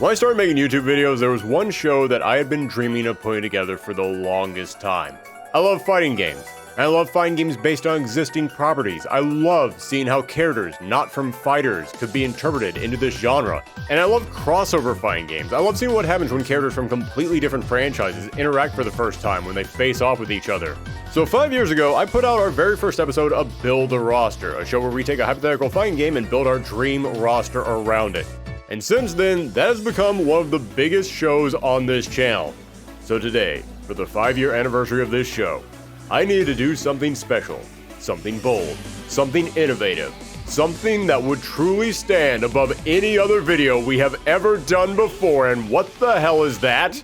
When I started making YouTube videos, there was one show that I had been dreaming of putting together for the longest time. I love fighting games. I love fighting games based on existing properties. I love seeing how characters not from fighters could be interpreted into this genre. And I love crossover fighting games. I love seeing what happens when characters from completely different franchises interact for the first time when they face off with each other. So 5 years ago, I put out our very first episode of Build a Roster, a show where we take a hypothetical fighting game and build our dream roster around it. And since then, that has become one of the biggest shows on this channel. So today, for the 5-year anniversary of this show, I needed to do something special, something bold, something innovative, something that would truly stand above any other video we have ever done before. And what the hell is that?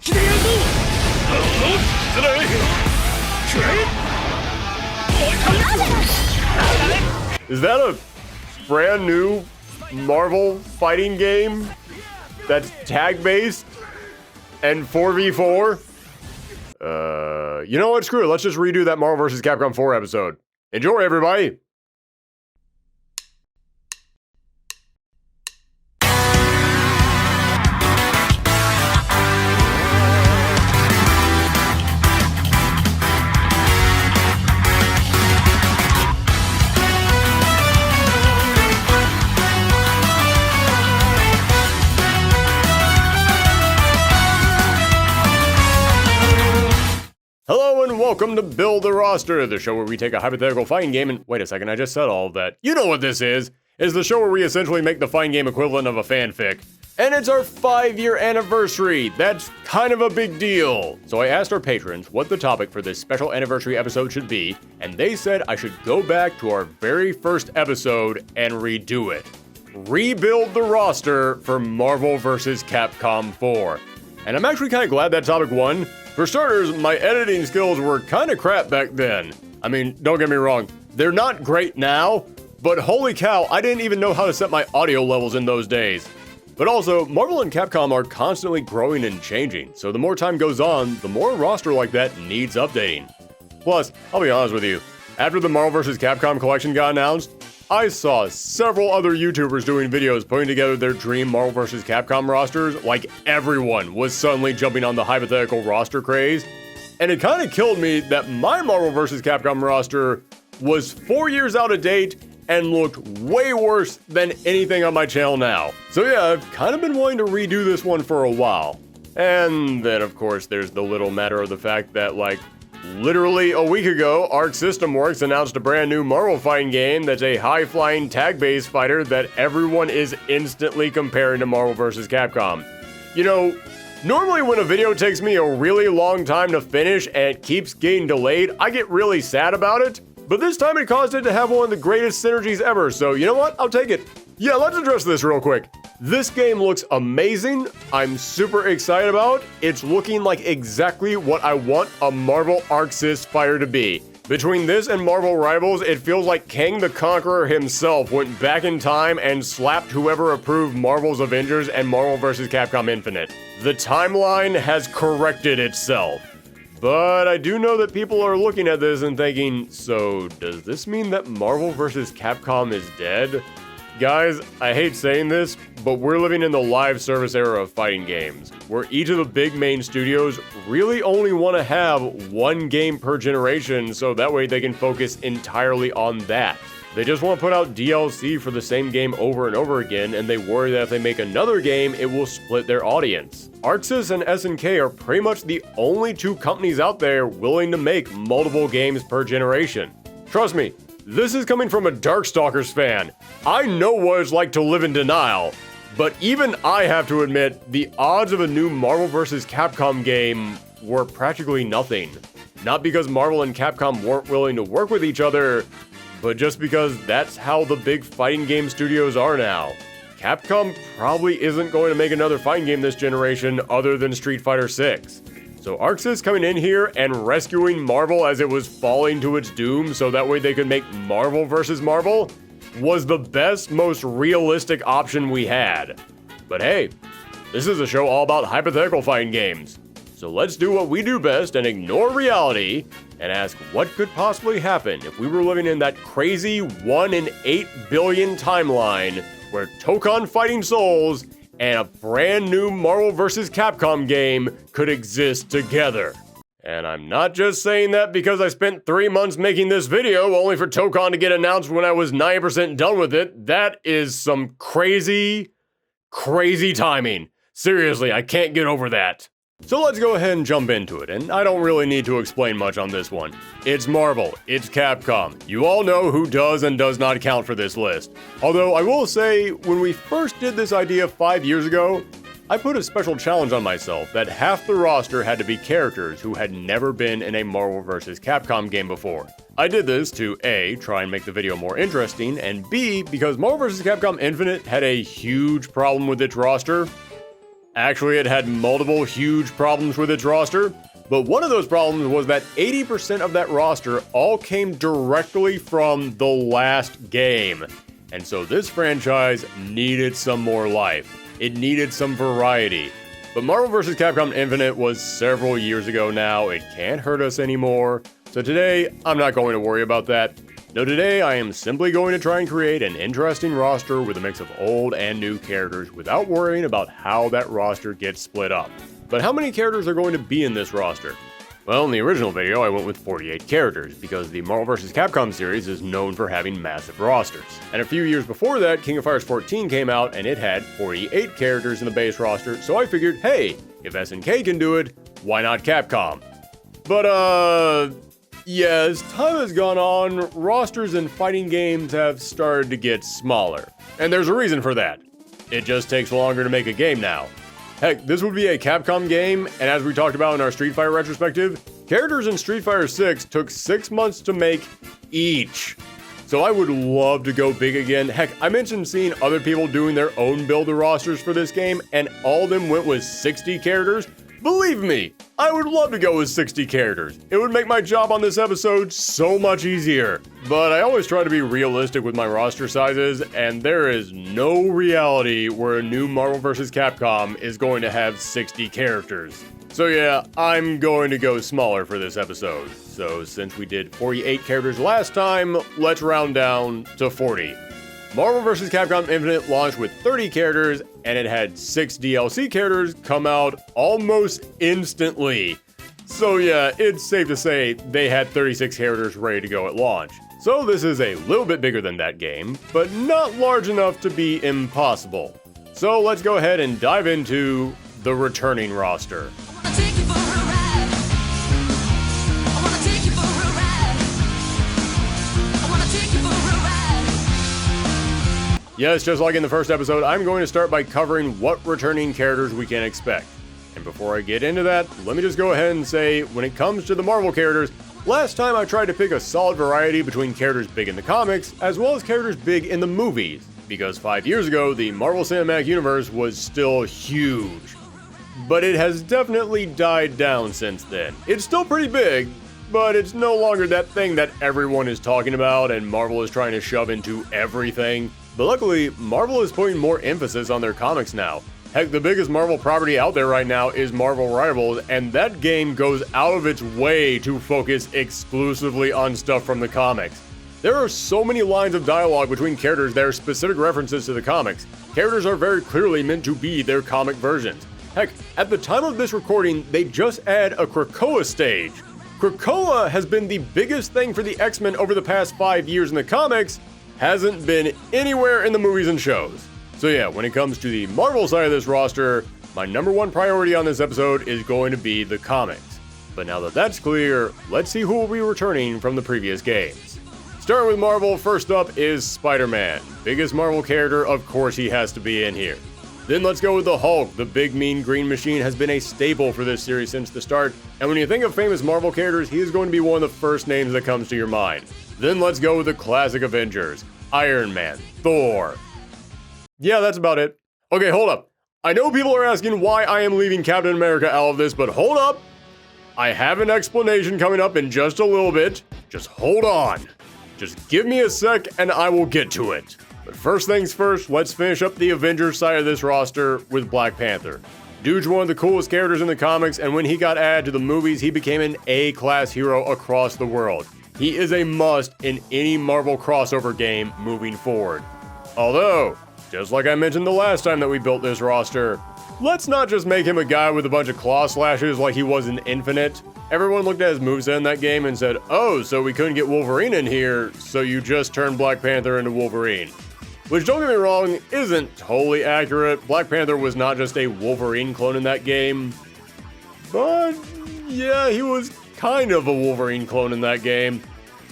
Is that a brand new Marvel fighting game that's tag-based and 4v4? You know what? Screw it. Let's just redo that Marvel vs. Capcom 4 episode. Enjoy, everybody! Hello and welcome to Build a Roster, the show where we take a hypothetical fighting game and— wait a second, I just said all of that. You know what this is. It's the show where we essentially make the fighting game equivalent of a fanfic. And it's our 5-year anniversary. That's kind of a big deal. So I asked our patrons what the topic for this special anniversary episode should be, and they said I should go back to our very first episode and redo it. Rebuild the roster for Marvel vs. Capcom 4. And I'm actually kind of glad that topic won. For starters, my editing skills were kind of crap back then. I mean, don't get me wrong, they're not great now, but holy cow, I didn't even know how to set my audio levels in those days. But also, Marvel and Capcom are constantly growing and changing, so the more time goes on, the more a roster like that needs updating. Plus, I'll be honest with you, after the Marvel vs. Capcom collection got announced, I saw several other YouTubers doing videos putting together their dream Marvel vs. Capcom rosters, like everyone was suddenly jumping on the hypothetical roster craze. And it kind of killed me that my Marvel vs. Capcom roster was 4 years out of date and looked way worse than anything on my channel now. So yeah, I've kind of been wanting to redo this one for a while. And then of course there's the little matter of the fact that, like, literally a week ago, Arc System Works announced a brand new Marvel fighting game that's a high-flying tag-based fighter that everyone is instantly comparing to Marvel vs. Capcom. You know, normally when a video takes me a really long time to finish and it keeps getting delayed, I get really sad about it. But this time it caused it to have one of the greatest synergies ever, so you know what? I'll take it. Yeah, let's address this real quick. This game looks amazing. I'm super excited about it. It's looking like exactly what I want a Marvel Arc Sys fighter to be. Between this and Marvel Rivals, it feels like Kang the Conqueror himself went back in time and slapped whoever approved Marvel's Avengers and Marvel vs. Capcom Infinite. The timeline has corrected itself. But I do know that people are looking at this and thinking, so does this mean that Marvel vs. Capcom is dead? Guys, I hate saying this, but we're living in the live service era of fighting games, where each of the big main studios really only want to have one game per generation, so that way they can focus entirely on that. They just want to put out DLC for the same game over and over again, and they worry that if they make another game, it will split their audience. Arc Sys and SNK are pretty much the only two companies out there willing to make multiple games per generation. Trust me, this is coming from a Darkstalkers fan. I know what it's like to live in denial, but even I have to admit the odds of a new Marvel vs. Capcom game were practically nothing. Not because Marvel and Capcom weren't willing to work with each other, but just because that's how the big fighting game studios are now. Capcom probably isn't going to make another fighting game this generation other than Street Fighter 6. So Arc Sys coming in here and rescuing Marvel as it was falling to its doom so that way they could make Marvel vs. Marvel was the best, most realistic option we had. But hey, this is a show all about hypothetical fighting games. So let's do what we do best and ignore reality and ask what could possibly happen if we were living in that crazy 1 in 8 billion timeline where Tokon Fighting Souls and a brand new Marvel vs. Capcom game could exist together. And I'm not just saying that because I spent 3 months making this video only for Tokon to get announced when I was 90% done with it. That is some crazy timing. Seriously, I can't get over that. So let's go ahead and jump into it, and I don't really need to explain much on this one. It's Marvel, it's Capcom. You all know who does and does not count for this list. Although I will say, when we first did this idea 5 years ago, I put a special challenge on myself that half the roster had to be characters who had never been in a Marvel vs. Capcom game before. I did this to A, try and make the video more interesting, and B, because Marvel vs. Capcom Infinite had a huge problem with its roster. Actually, it had multiple huge problems with its roster, but one of those problems was that 80% of that roster all came directly from the last game. And so this franchise needed some more life. It needed some variety. But Marvel vs. Capcom Infinite was several years ago now. It can't hurt us anymore. So today, I'm not going to worry about that. No, today I am simply going to try and create an interesting roster with a mix of old and new characters without worrying about how that roster gets split up. But how many characters are going to be in this roster? Well, in the original video I went with 48 characters because the Marvel vs. Capcom series is known for having massive rosters. And a few years before that, King of Fighters 14 came out and it had 48 characters in the base roster, so I figured, hey, if SNK can do it, why not Capcom? But yeah, as time has gone on, rosters in fighting games have started to get smaller. And there's a reason for that. It just takes longer to make a game now. Heck, this would be a Capcom game, and as we talked about in our Street Fighter retrospective, characters in Street Fighter 6 took 6 months to make each. So I would love to go big again. Heck, I mentioned seeing other people doing their own builder rosters for this game, and all of them went with 60 characters. Believe me, I would love to go with 60 characters. It would make my job on this episode so much easier. But I always try to be realistic with my roster sizes, and there is no reality where a new Marvel vs. Capcom is going to have 60 characters. So yeah, I'm going to go smaller for this episode. So since we did 48 characters last time, let's round down to 40. Marvel vs. Capcom Infinite launched with 30 characters, and it had 6 DLC characters come out almost instantly. So yeah, it's safe to say they had 36 characters ready to go at launch. So this is a little bit bigger than that game, but not large enough to be impossible. So let's go ahead and dive into the returning roster. Yes, just like in the first episode, I'm going to start by covering what returning characters we can expect. And before I get into that, let me just go ahead and say, when it comes to the Marvel characters, last time I tried to pick a solid variety between characters big in the comics, as well as characters big in the movies. Because 5 years ago, the Marvel Cinematic Universe was still huge. But it has definitely died down since then. It's still pretty big, but it's no longer that thing that everyone is talking about and Marvel is trying to shove into everything. But luckily, Marvel is putting more emphasis on their comics now. Heck, the biggest Marvel property out there right now is Marvel Rivals, and that game goes out of its way to focus exclusively on stuff from the comics. There are so many lines of dialogue between characters that are specific references to the comics. Characters are very clearly meant to be their comic versions. Heck, at the time of this recording, they just add a Krakoa stage. Krakoa has been the biggest thing for the X-Men over the past 5 years in the comics, hasn't been anywhere in the movies and shows. So yeah, when it comes to the Marvel side of this roster, my number one priority on this episode is going to be the comics. But now that that's clear, let's see who will be returning from the previous games. Starting with Marvel, first up is Spider-Man. Biggest Marvel character, of course he has to be in here. Then let's go with the Hulk. The big mean green machine has been a staple for this series since the start, and when you think of famous Marvel characters, he is going to be one of the first names that comes to your mind. Then let's go with the classic Avengers. Iron Man, Thor. Yeah, that's about it. Okay, hold up. I know people are asking why I am leaving Captain America out of this, but hold up. I have an explanation coming up in just a little bit. Just hold on. Just give me a sec and I will get to it. But first things first, let's finish up the Avengers side of this roster with Black Panther. Dude's one of the coolest characters in the comics, and when he got added to the movies, he became an A-class hero across the world. He is a must in any Marvel crossover game moving forward. Although, Just like I mentioned the last time that we built this roster. Let's not just make him a guy with a bunch of claw slashes like he was in Infinite. Everyone looked at his moveset in that game and said, oh, so we couldn't get Wolverine in here, so you just turned Black Panther into Wolverine. Which, don't get me wrong, isn't totally accurate. Black Panther was not just a Wolverine clone in that game. But, yeah, he was kind of a Wolverine clone in that game.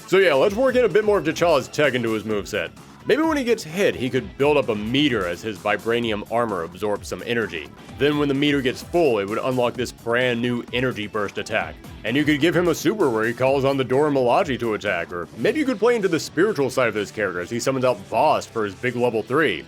So yeah, let's work in a bit more of T'Challa's tech into his moveset. Maybe when he gets hit, he could build up a meter as his vibranium armor absorbs some energy. Then when the meter gets full, it would unlock this brand new energy burst attack. And you could give him a super where he calls on the Dora Milaje to attack, or maybe you could play into the spiritual side of this character as he summons out Bost for his big level 3.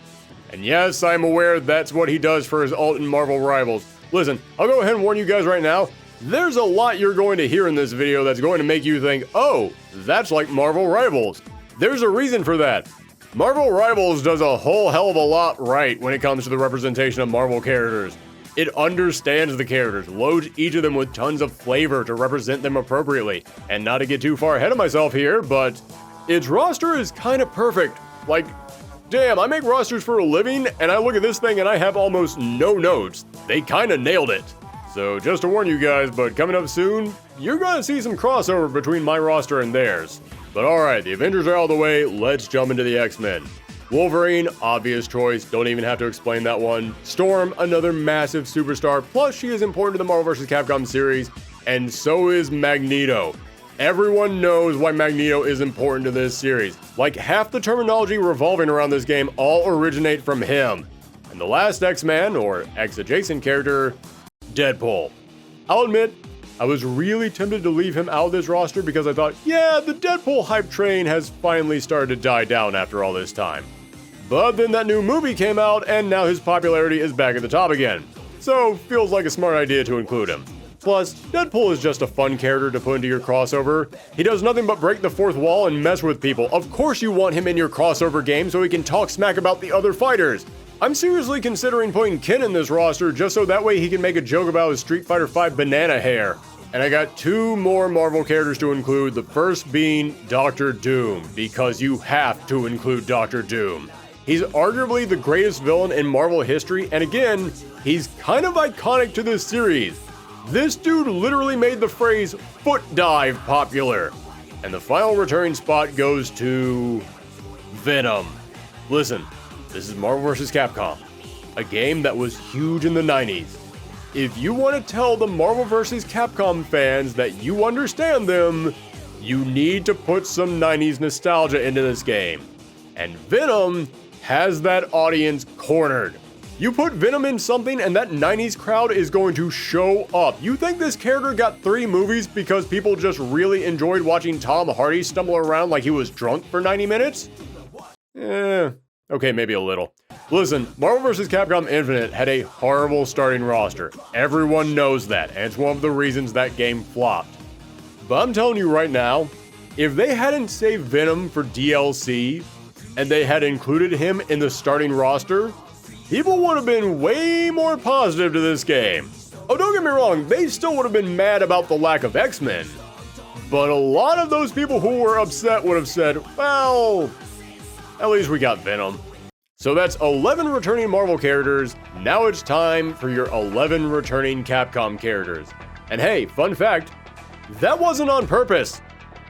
And yes, I'm aware that's what he does for his ult in Marvel Rivals. Listen, I'll go ahead and warn you guys right now, there's a lot you're going to hear in this video that's going to make you think, oh, that's like Marvel Rivals. There's a reason for that. Marvel Rivals does a whole hell of a lot right when it comes to the representation of Marvel characters. It understands the characters, loads each of them with tons of flavor to represent them appropriately. And not to get too far ahead of myself here, but its roster is kind of perfect. Like, damn, I make rosters for a living, and I look at this thing and I have almost no notes. They kind of nailed it. So just to warn you guys, but coming up soon, you're gonna see some crossover between my roster and theirs. But alright, the Avengers are out of the way, let's jump into the X-Men. Wolverine, obvious choice, don't even have to explain that one. Storm, another massive superstar, plus she is important to the Marvel vs. Capcom series, and so is Magneto. Everyone knows why Magneto is important to this series. Like half the terminology revolving around this game all originate from him. And the last X-Man, or X-adjacent character, Deadpool. I'll admit, I was really tempted to leave him out of this roster because I thought, yeah, the Deadpool hype train has finally started to die down after all this time. But then that new movie came out and now his popularity is back at the top again. So, feels like a smart idea to include him. Plus, Deadpool is just a fun character to put into your crossover. He does nothing but break the fourth wall and mess with people. Of course you want him in your crossover game so he can talk smack about the other fighters. I'm seriously considering putting Ken in this roster just so that way he can make a joke about his Street Fighter V banana hair. And I got two more Marvel characters to include, the first being Doctor Doom, because you have to include Doctor Doom. He's arguably the greatest villain in Marvel history, and again, he's kind of iconic to this series. This dude literally made the phrase foot dive popular. And the final returning spot goes to Venom. Listen, this is Marvel vs. Capcom, a game that was huge in the 90s. If you want to tell the Marvel vs. Capcom fans that you understand them, you need to put some 90s nostalgia into this game. And Venom has that audience cornered. You put Venom in something and that 90s crowd is going to show up. You think this character got 3 movies because people just really enjoyed watching Tom Hardy stumble around like he was drunk for 90 minutes? Okay, maybe a little. Listen, Marvel vs. Capcom Infinite had a horrible starting roster. Everyone knows that, and it's one of the reasons that game flopped. But I'm telling you right now, if they hadn't saved Venom for DLC, and they had included him in the starting roster, people would have been way more positive to this game. Oh, don't get me wrong, they still would have been mad about the lack of X-Men. But a lot of those people who were upset would have said, well, at least we got Venom. So that's 11 returning Marvel characters. Now it's time for your 11 returning Capcom characters. And hey, fun fact, that wasn't on purpose.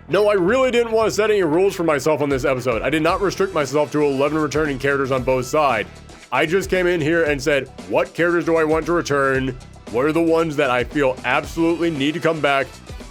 No, I really didn't want to set any rules for myself on this episode. I did not restrict myself to 11 returning characters on both sides. I just came in here and said, what characters do I want to return? What are the ones that I feel absolutely need to come back?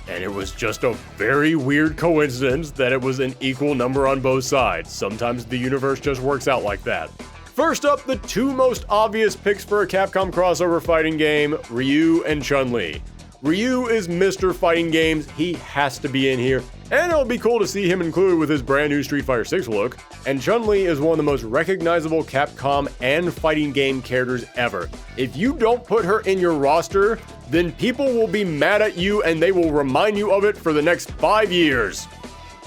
And it was just a very weird coincidence that it was an equal number on both sides. Sometimes the universe just works out like that. First up, the 2 most obvious picks for a Capcom crossover fighting game, Ryu and Chun-Li. Ryu is Mr. Fighting Games, he has to be in here, and it'll be cool to see him included with his brand new Street Fighter VI look. And Chun-Li is one of the most recognizable Capcom and fighting game characters ever. If you don't put her in your roster, then people will be mad at you and they will remind you of it for the next 5 years.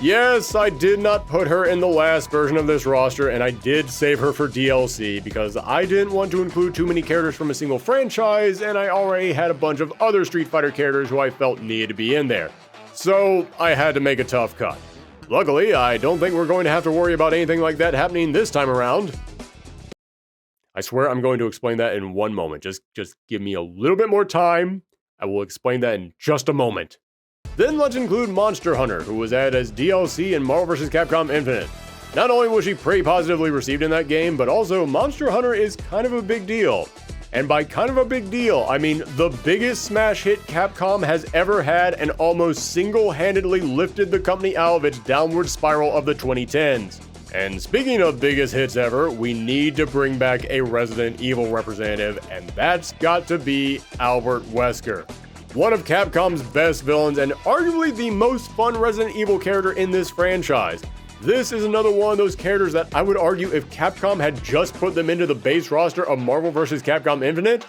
Yes, I did not put her in the last version of this roster, and I did save her for DLC because I didn't want to include too many characters from a single franchise, and I already had a bunch of other Street Fighter characters who I felt needed to be in there. So I had to make a tough cut. Luckily, I don't think we're going to have to worry about anything like that happening this time around. I swear I'm going to explain that in one moment. Just give me a little bit more time. I will explain that in just a moment. Then let's include Monster Hunter, who was added as DLC in Marvel vs. Capcom Infinite. Not only was she pretty positively received in that game, but also Monster Hunter is kind of a big deal. And by kind of a big deal, I mean the biggest smash hit Capcom has ever had and almost single-handedly lifted the company out of its downward spiral of the 2010s. And speaking of biggest hits ever, we need to bring back a Resident Evil representative, and that's got to be Albert Wesker. One of Capcom's best villains and arguably the most fun Resident Evil character in this franchise. This is another one of those characters that I would argue if Capcom had just put them into the base roster of Marvel vs. Capcom Infinite,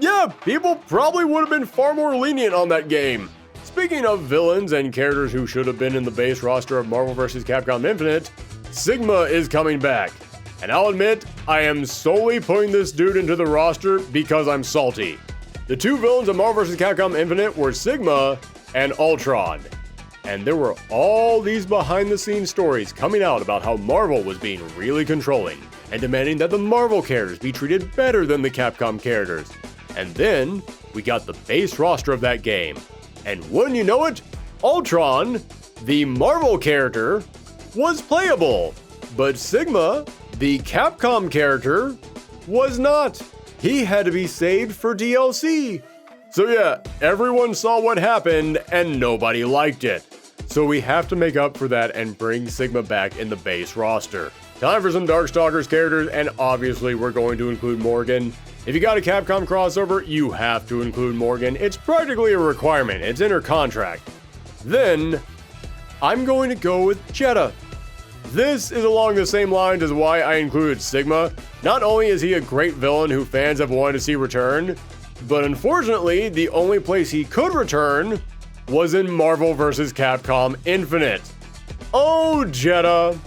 yeah, people probably would have been far more lenient on that game. Speaking of villains and characters who should have been in the base roster of Marvel vs. Capcom Infinite, Sigma is coming back. And I'll admit, I am solely putting this dude into the roster because I'm salty. The two villains of Marvel vs. Capcom Infinite were Sigma and Ultron. And there were all these behind-the-scenes stories coming out about how Marvel was being really controlling and demanding that the Marvel characters be treated better than the Capcom characters. And then, we got the base roster of that game. And wouldn't you know it, Ultron, the Marvel character, was playable. But Sigma, the Capcom character, was not. He had to be saved for DLC. So yeah, everyone saw what happened and nobody liked it. So we have to make up for that and bring Sigma back in the base roster. Time for some Darkstalkers characters, and obviously we're going to include Morgan. If you got a Capcom crossover, you have to include Morgan. It's practically a requirement, it's in her contract. Then, I'm going to go with Jetta. This is along the same lines as why I included Sigma. Not only is he a great villain who fans have wanted to see return, but unfortunately, the only place he could return was in Marvel vs. Capcom Infinite. Oh, Jetta,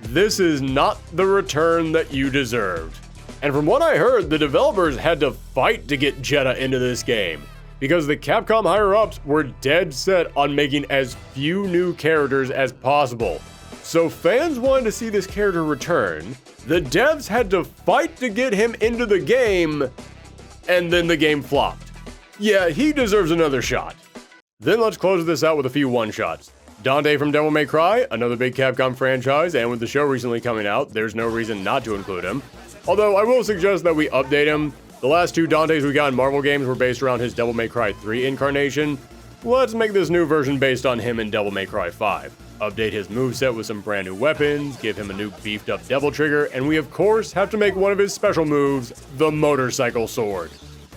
this is not the return that you deserved. And from what I heard, the developers had to fight to get Jetta into this game, because the Capcom higher-ups were dead set on making as few new characters as possible. So fans wanted to see this character return, the devs had to fight to get him into the game, and then the game flopped. Yeah, he deserves another shot. Then let's close this out with a few one-shots. Dante from Devil May Cry, another big Capcom franchise, and with the show recently coming out, there's no reason not to include him. Although I will suggest that we update him. The last two Dantes we got in Marvel games were based around his Devil May Cry 3 incarnation. Let's make this new version based on him in Devil May Cry 5. Update his moveset with some brand new weapons, give him a new beefed up Devil Trigger, and we of course have to make one of his special moves, the Motorcycle Sword.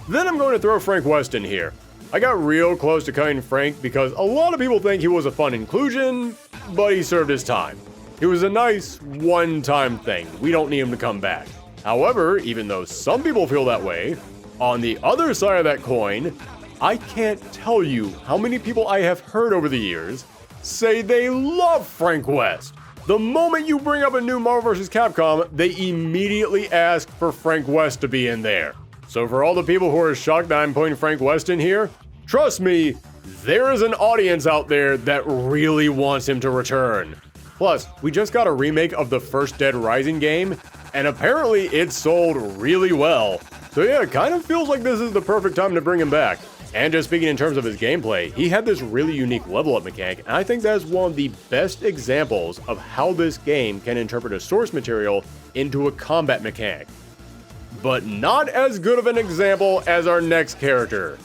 Then I'm going to throw Frank West in here. I got real close to cutting Frank because a lot of people think he was a fun inclusion, but he served his time. It was a nice one-time thing. We don't need him to come back. However, even though some people feel that way, on the other side of that coin, I can't tell you how many people I have heard over the years say they love Frank West. The moment you bring up a new Marvel vs. Capcom, they immediately ask for Frank West to be in there. So for all the people who are shocked that I'm putting Frank West in here, trust me, there is an audience out there that really wants him to return. Plus, we just got a remake of the first Dead Rising game, and apparently it sold really well. So yeah, it kind of feels like this is the perfect time to bring him back. And just speaking in terms of his gameplay, he had this really unique level up mechanic, and I think that is one of the best examples of how this game can interpret a source material into a combat mechanic. But not as good of an example as our next character,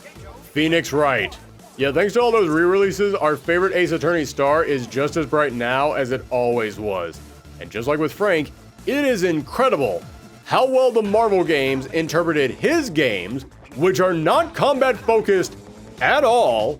Phoenix Wright. Yeah, thanks to all those re-releases, our favorite Ace Attorney star is just as bright now as it always was. And just like with Frank, it is incredible how well the Marvel games interpreted his games, which are not combat focused at all,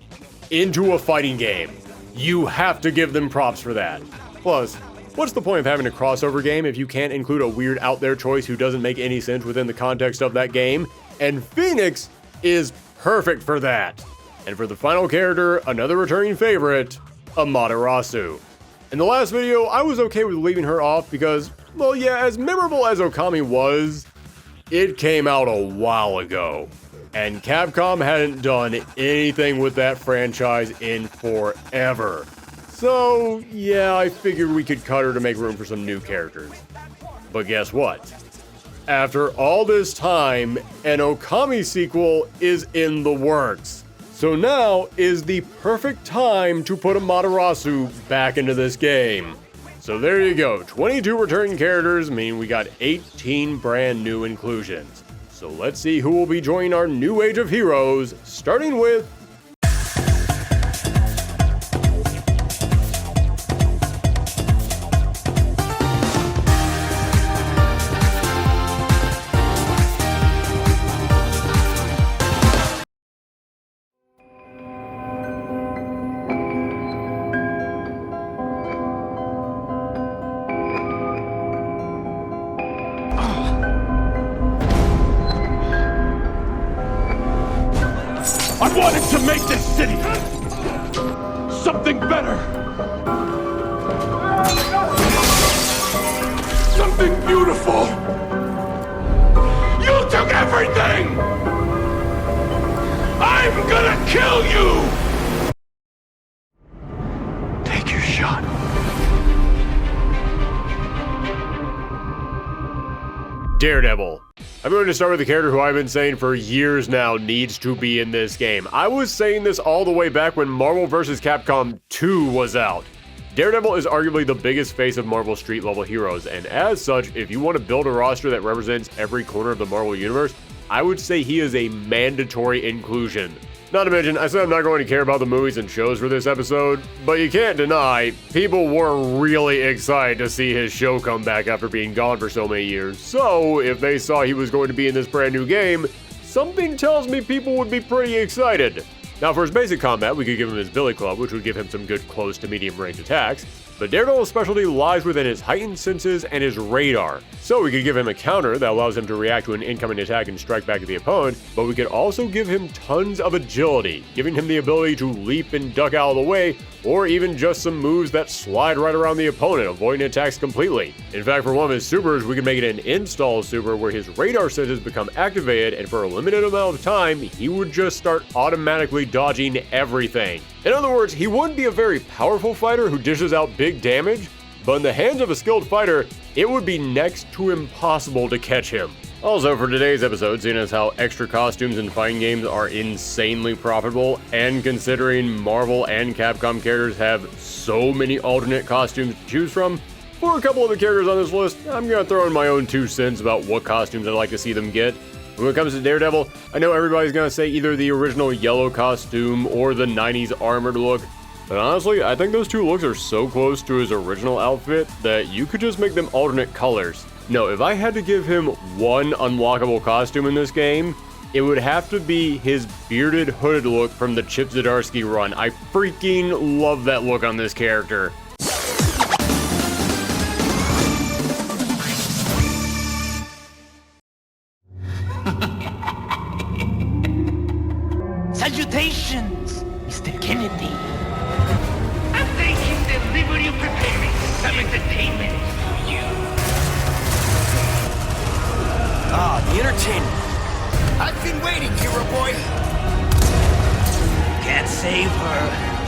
into a fighting game. You have to give them props for that. Plus, what's the point of having a crossover game if you can't include a weird out there choice who doesn't make any sense within the context of that game? And Phoenix is perfect for that. And for the final character, another returning favorite, Amaterasu. In the last video, I was okay with leaving her off because, well yeah, as memorable as Okami was, it came out a while ago. And Capcom hadn't done anything with that franchise in forever. So, yeah, I figured we could cut her to make room for some new characters. But guess what? After all this time, an Okami sequel is in the works. So now is the perfect time to put Amaterasu back into this game. So there you go, 22 returning characters, meaning we got 18 brand new inclusions. So let's see who will be joining our new age of heroes, starting with I wanted to make this city something better. Something beautiful. You took everything. I'm gonna kill you. Take your shot. Daredevil. I'm going to start with a character who I've been saying for years now needs to be in this game. I was saying this all the way back when Marvel vs. Capcom 2 was out. Daredevil is arguably the biggest face of Marvel street level heroes, and as such, if you want to build a roster that represents every corner of the Marvel universe, I would say he is a mandatory inclusion. Not to mention, I said I'm not going to care about the movies and shows for this episode, but you can't deny, people were really excited to see his show come back after being gone for so many years. So, if they saw he was going to be in this brand new game, something tells me people would be pretty excited. Now for his basic combat, we could give him his Billy Club, which would give him some good close to medium range attacks, but Daredevil's specialty lies within his heightened senses and his radar. So we could give him a counter that allows him to react to an incoming attack and strike back at the opponent, but we could also give him tons of agility, giving him the ability to leap and duck out of the way, or even just some moves that slide right around the opponent, avoiding attacks completely. In fact, for one of his supers, we can make it an install super where his radar senses become activated, and for a limited amount of time, he would just start automatically dodging everything. In other words, he wouldn't be a very powerful fighter who dishes out big damage, but in the hands of a skilled fighter, it would be next to impossible to catch him. Also, for today's episode, seeing as how extra costumes in fighting games are insanely profitable, and considering Marvel and Capcom characters have so many alternate costumes to choose from, for a couple of the characters on this list, I'm gonna throw in my own 2 cents about what costumes I'd like to see them get. When it comes to Daredevil, I know everybody's gonna say either the original yellow costume or the 90s armored look, but honestly, I think those 2 looks are so close to his original outfit that you could just make them alternate colors. No, if I had to give him one unlockable costume in this game, it would have to be his bearded hooded look from the Chip Zdarsky run. I freaking love that look on this character. Salutations, Mr. Kennedy. I thank you for liberally preparing some entertainment for you. Ah, the entertainment. I've been waiting, hero boy. Can't save her.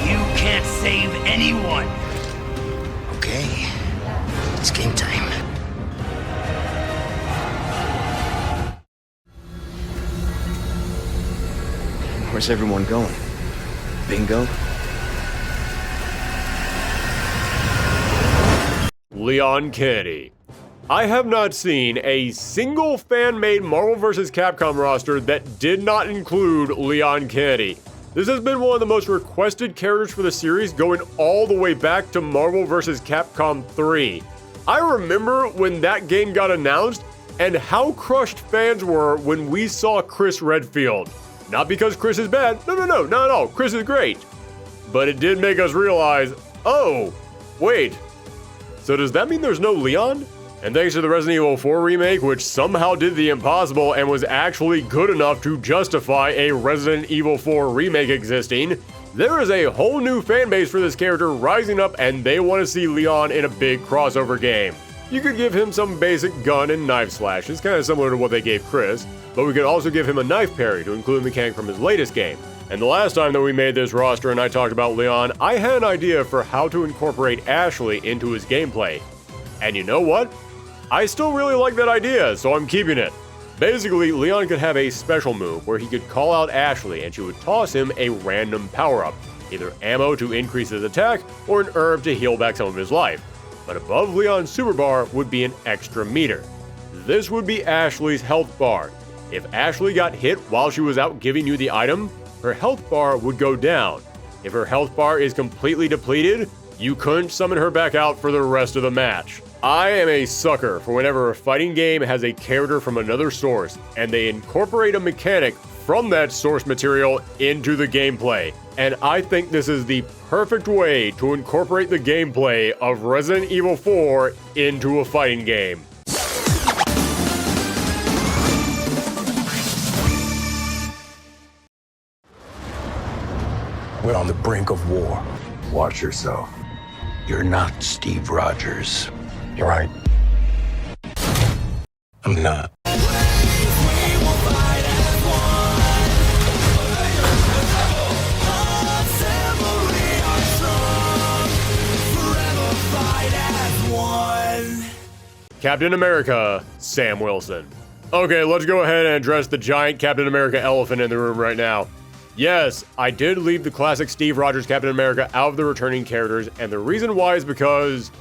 You can't save anyone. Okay, it's game time. Where's everyone going? Bingo? Leon Kennedy. I have not seen a single fan-made Marvel vs. Capcom roster that did not include Leon Kennedy. This has been one of the most requested characters for the series, going all the way back to Marvel vs. Capcom 3. I remember when that game got announced and how crushed fans were when we saw Chris Redfield. Not because Chris is bad, no, not at all, Chris is great. But it did make us realize, oh, wait, so does that mean there's no Leon? And thanks to the Resident Evil 4 remake, which somehow did the impossible and was actually good enough to justify a Resident Evil 4 remake existing, there is a whole new fan base for this character rising up, and they want to see Leon in a big crossover game. You could give him some basic gun and knife slashes, kind of similar to what they gave Chris, but we could also give him a knife parry to include a mechanic from his latest game. And the last time that we made this roster and I talked about Leon, I had an idea for how to incorporate Ashley into his gameplay. And you know what? I still really like that idea, so I'm keeping it. Basically, Leon could have a special move where he could call out Ashley and she would toss him a random power-up, either ammo to increase his attack or an herb to heal back some of his life. But above Leon's super bar would be an extra meter. This would be Ashley's health bar. If Ashley got hit while she was out giving you the item, her health bar would go down. If her health bar is completely depleted, you couldn't summon her back out for the rest of the match. I am a sucker for whenever a fighting game has a character from another source and they incorporate a mechanic from that source material into the gameplay. And I think this is the perfect way to incorporate the gameplay of Resident Evil 4 into a fighting game. We're on the brink of war. Watch yourself. You're not Steve Rogers. You're right. I'm not. Captain America, Sam Wilson. Okay, let's go ahead and address the giant Captain America elephant in the room right now. Yes, I did leave the classic Steve Rogers Captain America out of the returning characters, and the reason why is because,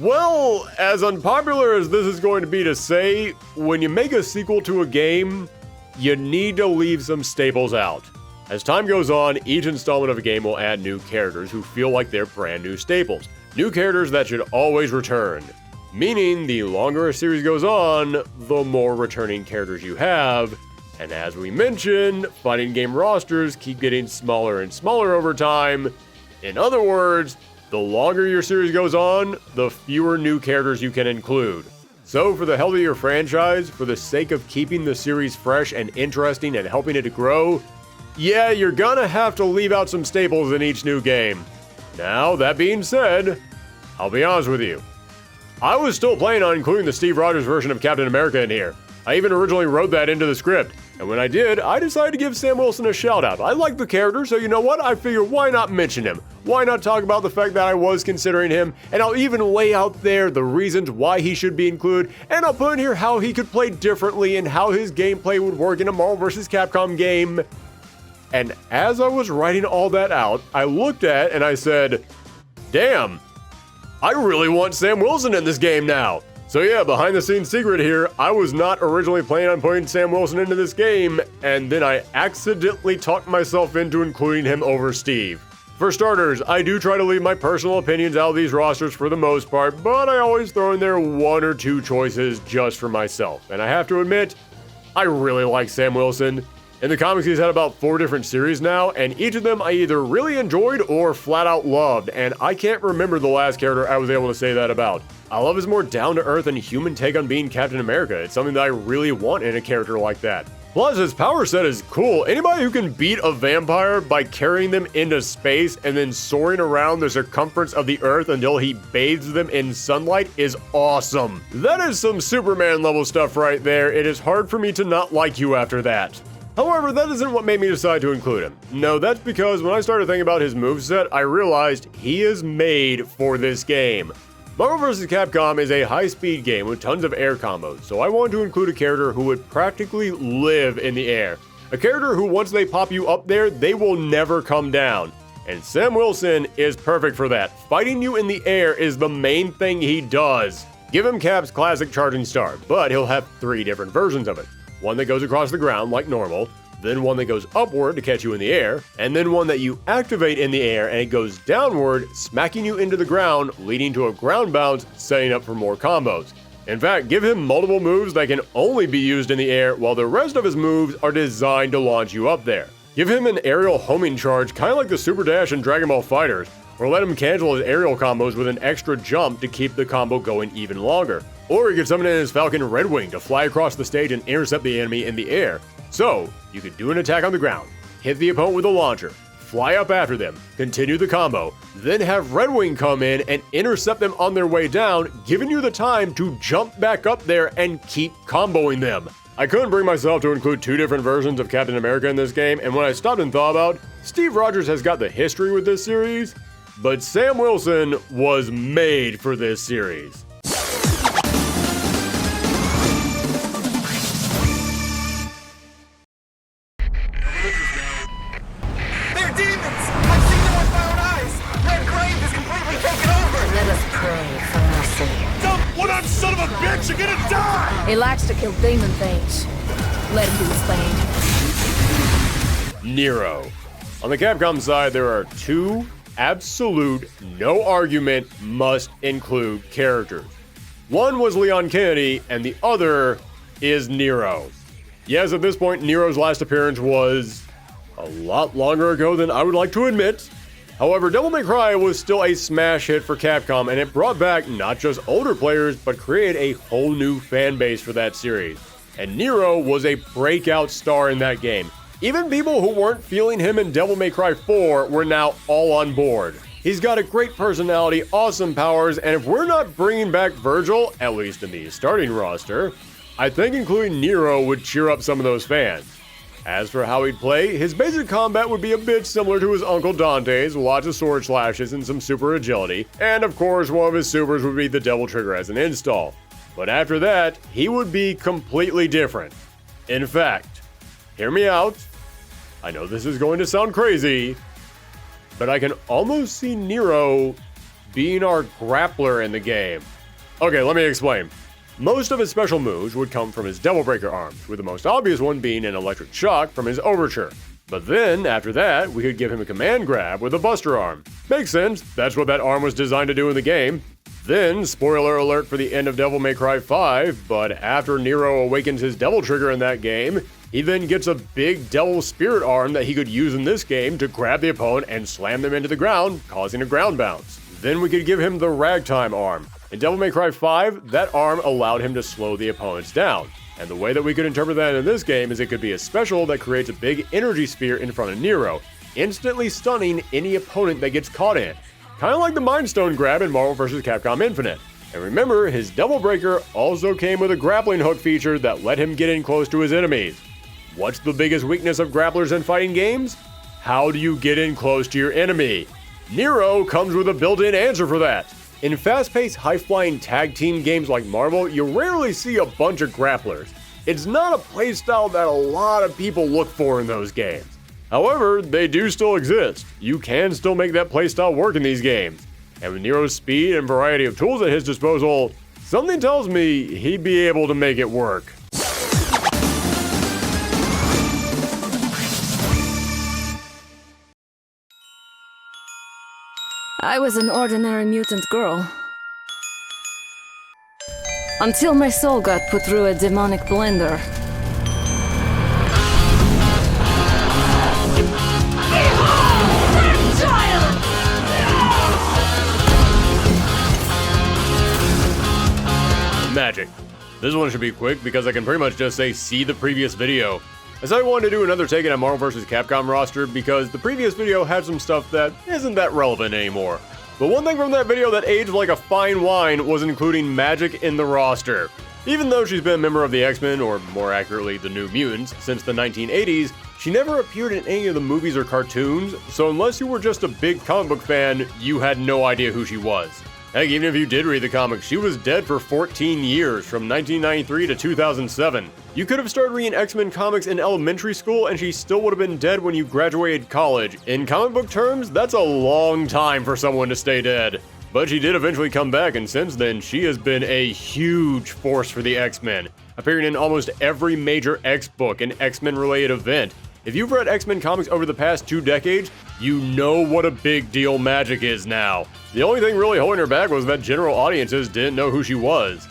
well, as unpopular as this is going to be to say, when you make a sequel to a game, you need to leave some staples out. As time goes on, each installment of a game will add new characters who feel like they're brand new staples. New characters that should always return. Meaning, the longer a series goes on, the more returning characters you have. And as we mentioned, fighting game rosters keep getting smaller and smaller over time. In other words, the longer your series goes on, the fewer new characters you can include. So for the health of your franchise, for the sake of keeping the series fresh and interesting and helping it to grow, yeah, you're gonna have to leave out some staples in each new game. Now, that being said, I'll be honest with you. I was still planning on including the Steve Rogers version of Captain America in here. I even originally wrote that into the script. And when I did, I decided to give Sam Wilson a shout out. I like the character, so you know what? I figured why not mention him? Why not talk about the fact that I was considering him? And I'll even lay out there the reasons why he should be included. And I'll put in here how he could play differently and how his gameplay would work in a Marvel vs. Capcom game. And as I was writing all that out, I looked at and I said, damn, I really want Sam Wilson in this game now. So yeah, behind the scenes secret here, I was not originally planning on putting Sam Wilson into this game, and then I accidentally talked myself into including him over Steve. For starters, I do try to leave my personal opinions out of these rosters for the most part, but I always throw in there one or two choices just for myself. And I have to admit, I really like Sam Wilson. In the comics, he's had about 4 different series now, and each of them I either really enjoyed or flat out loved, and I can't remember the last character I was able to say that about. I love his more down-to-earth and human take on being Captain America. It's something that I really want in a character like that. Plus, his power set is cool. Anybody who can beat a vampire by carrying them into space and then soaring around the circumference of the Earth until he bathes them in sunlight is awesome. That is some Superman level stuff right there. It is hard for me to not like you after that. However, that isn't what made me decide to include him. No, that's because when I started thinking about his moveset, I realized he is made for this game. Marvel vs. Capcom is a high-speed game with tons of air combos, so I wanted to include a character who would practically live in the air. A character who, once they pop you up there, they will never come down. And Sam Wilson is perfect for that. Fighting you in the air is the main thing he does. Give him Cap's classic charging star, but he'll have 3 different versions of it. One that goes across the ground like normal, then one that goes upward to catch you in the air, and then one that you activate in the air and it goes downward, smacking you into the ground, leading to a ground bounce, setting up for more combos. In fact, give him multiple moves that can only be used in the air, while the rest of his moves are designed to launch you up there. Give him an aerial homing charge, kind of like the Super Dash in Dragon Ball FighterZ, or let him cancel his aerial combos with an extra jump to keep the combo going even longer. Or he could summon in his Falcon Redwing to fly across the stage and intercept the enemy in the air. So, you could do an attack on the ground, hit the opponent with a launcher, fly up after them, continue the combo, then have Redwing come in and intercept them on their way down, giving you the time to jump back up there and keep comboing them. I couldn't bring myself to include 2 different versions of Captain America in this game, and when I stopped and thought about, Steve Rogers has got the history with this series, but Sam Wilson was made for this series. God son of a bitch, you're gonna die! He likes to kill demon things. Let him do his thing. Nero. On the Capcom side, there are two absolute, no argument, must include characters. One was Leon Kennedy, and the other is Nero. Yes, at this point, Nero's last appearance was a lot longer ago than I would like to admit. However, Devil May Cry was still a smash hit for Capcom, and it brought back not just older players, but created a whole new fan base for that series. And Nero was a breakout star in that game. Even people who weren't feeling him in Devil May Cry 4 were now all on board. He's got a great personality, awesome powers, and if we're not bringing back Virgil, at least in the starting roster, I think including Nero would cheer up some of those fans. As for how he'd play, his basic combat would be a bit similar to his uncle Dante's, lots of sword slashes and some super agility, and of course one of his supers would be the Devil Trigger as an install. But after that, he would be completely different. In fact, hear me out, I know this is going to sound crazy, but I can almost see Nero being our grappler in the game. Okay, let me explain. Most of his special moves would come from his Devil Breaker arms, with the most obvious one being an electric shock from his Overture. But then, after that, we could give him a command grab with a Buster arm. Makes sense, that's what that arm was designed to do in the game. Then, spoiler alert for the end of Devil May Cry 5, but after Nero awakens his Devil Trigger in that game, he then gets a big Devil Spirit arm that he could use in this game to grab the opponent and slam them into the ground, causing a ground bounce. Then we could give him the Ragtime arm. In Devil May Cry 5, that arm allowed him to slow the opponents down. And the way that we could interpret that in this game is it could be a special that creates a big energy sphere in front of Nero, instantly stunning any opponent that gets caught in it. Kind of like the Mind Stone grab in Marvel vs. Capcom Infinite. And remember, his Devil Breaker also came with a grappling hook feature that let him get in close to his enemies. What's the biggest weakness of grapplers in fighting games? How do you get in close to your enemy? Nero comes with a built-in answer for that. In fast-paced, high-flying tag team games like Marvel, you rarely see a bunch of grapplers. It's not a playstyle that a lot of people look for in those games. However, they do still exist. You can still make that playstyle work in these games. And with Nero's speed and variety of tools at his disposal, something tells me he'd be able to make it work. I was an ordinary mutant girl. Until my soul got put through a demonic blender. Magic. This one should be quick because I can pretty much just say see the previous video. I said I wanted to do another take on Marvel vs. Capcom roster because the previous video had some stuff that isn't that relevant anymore. But one thing from that video that aged like a fine wine was including Magic in the roster. Even though she's been a member of the X-Men, or more accurately the New Mutants, since the 1980s, she never appeared in any of the movies or cartoons, so unless you were just a big comic book fan, you had no idea who she was. Heck, even if you did read the comics, she was dead for 14 years, from 1993 to 2007. You could have started reading X-Men comics in elementary school and she still would have been dead when you graduated college. In comic book terms, that's a long time for someone to stay dead. But she did eventually come back, and since then, she has been a huge force for the X-Men, appearing in almost every major X book and X-Men related event. If you've read X-Men comics over the past 2 decades, you know what a big deal Magic is now. The only thing really holding her back was that general audiences didn't know who she was.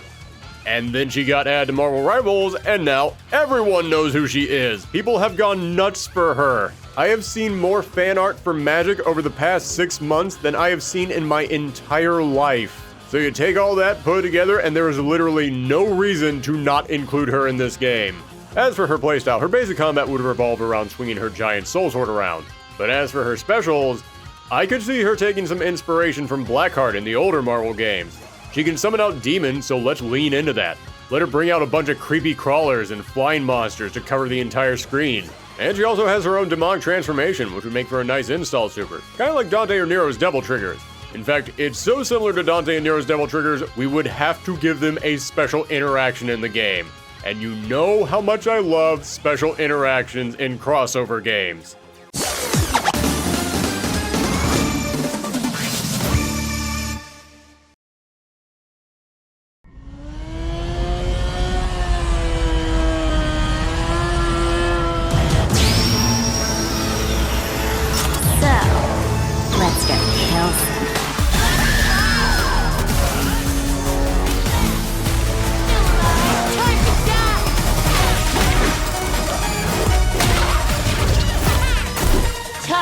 And then she got added to Marvel Rivals, and now everyone knows who she is. People have gone nuts for her. I have seen more fan art for Magic over the past 6 months than I have seen in my entire life. So you take all that, put it together, and there is literally no reason to not include her in this game. As for her playstyle, her basic combat would revolve around swinging her giant soul sword around. But as for her specials, I could see her taking some inspiration from Blackheart in the older Marvel games. She can summon out demons, so let's lean into that. Let her bring out a bunch of creepy crawlers and flying monsters to cover the entire screen. And she also has her own demonic transformation, which would make for a nice install super. Kinda like Dante or Nero's Devil Triggers. In fact, it's so similar to Dante and Nero's Devil Triggers, we would have to give them a special interaction in the game. And you know how much I love special interactions in crossover games.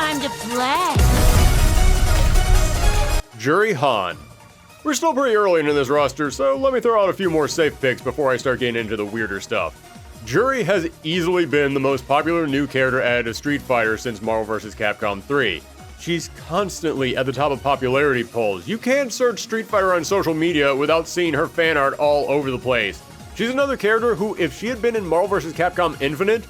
time to play. Juri Han. We're still pretty early into this roster, so let me throw out a few more safe picks before I start getting into the weirder stuff. Juri has easily been the most popular new character added to Street Fighter since Marvel vs. Capcom 3. She's constantly at the top of popularity polls. You can't search Street Fighter on social media without seeing her fan art all over the place. She's another character who, if she had been in Marvel vs. Capcom Infinite,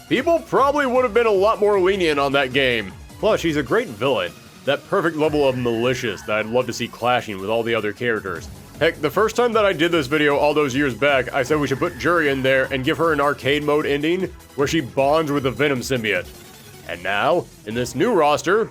people probably would have been a lot more lenient on that game. Plus, she's a great villain. That perfect level of malicious that I'd love to see clashing with all the other characters. Heck, the first time that I did this video all those years back, I said we should put Juri in there and give her an arcade mode ending where she bonds with the Venom symbiote. And now, in this new roster,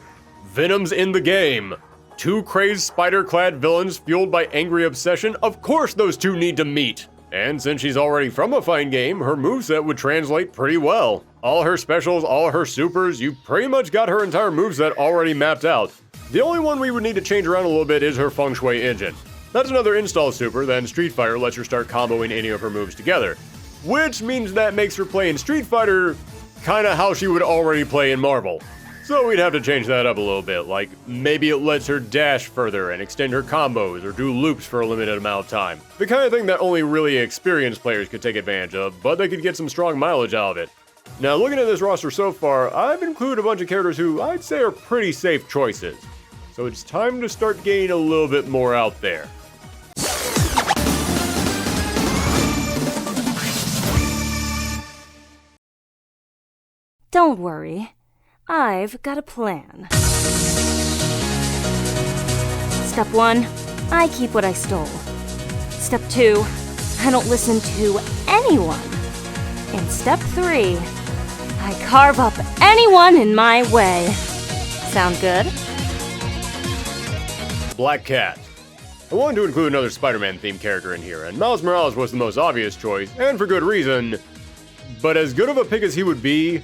Venom's in the game. Two crazed spider-clad villains fueled by angry obsession, of course those two need to meet. And since she's already from a fighting game, her moveset would translate pretty well. All her specials, all her supers, you pretty much got her entire moveset already mapped out. The only one we would need to change around a little bit is her Feng Shui engine. That's another install super, then Street Fighter lets her start comboing any of her moves together. Which means that makes her play in Street Fighter kinda how she would already play in Marvel. So we'd have to change that up a little bit, like maybe it lets her dash further and extend her combos or do loops for a limited amount of time. The kind of thing that only really experienced players could take advantage of, but they could get some strong mileage out of it. Now looking at this roster so far, I've included a bunch of characters who I'd say are pretty safe choices. So it's time to start getting a little bit more out there. Don't worry. I've got a plan. Step 1, I keep what I stole. Step 2, I don't listen to anyone. And step 3, I carve up anyone in my way. Sound good? Black Cat. I wanted to include another Spider-Man themed character in here, and Miles Morales was the most obvious choice, and for good reason. But as good of a pick as he would be,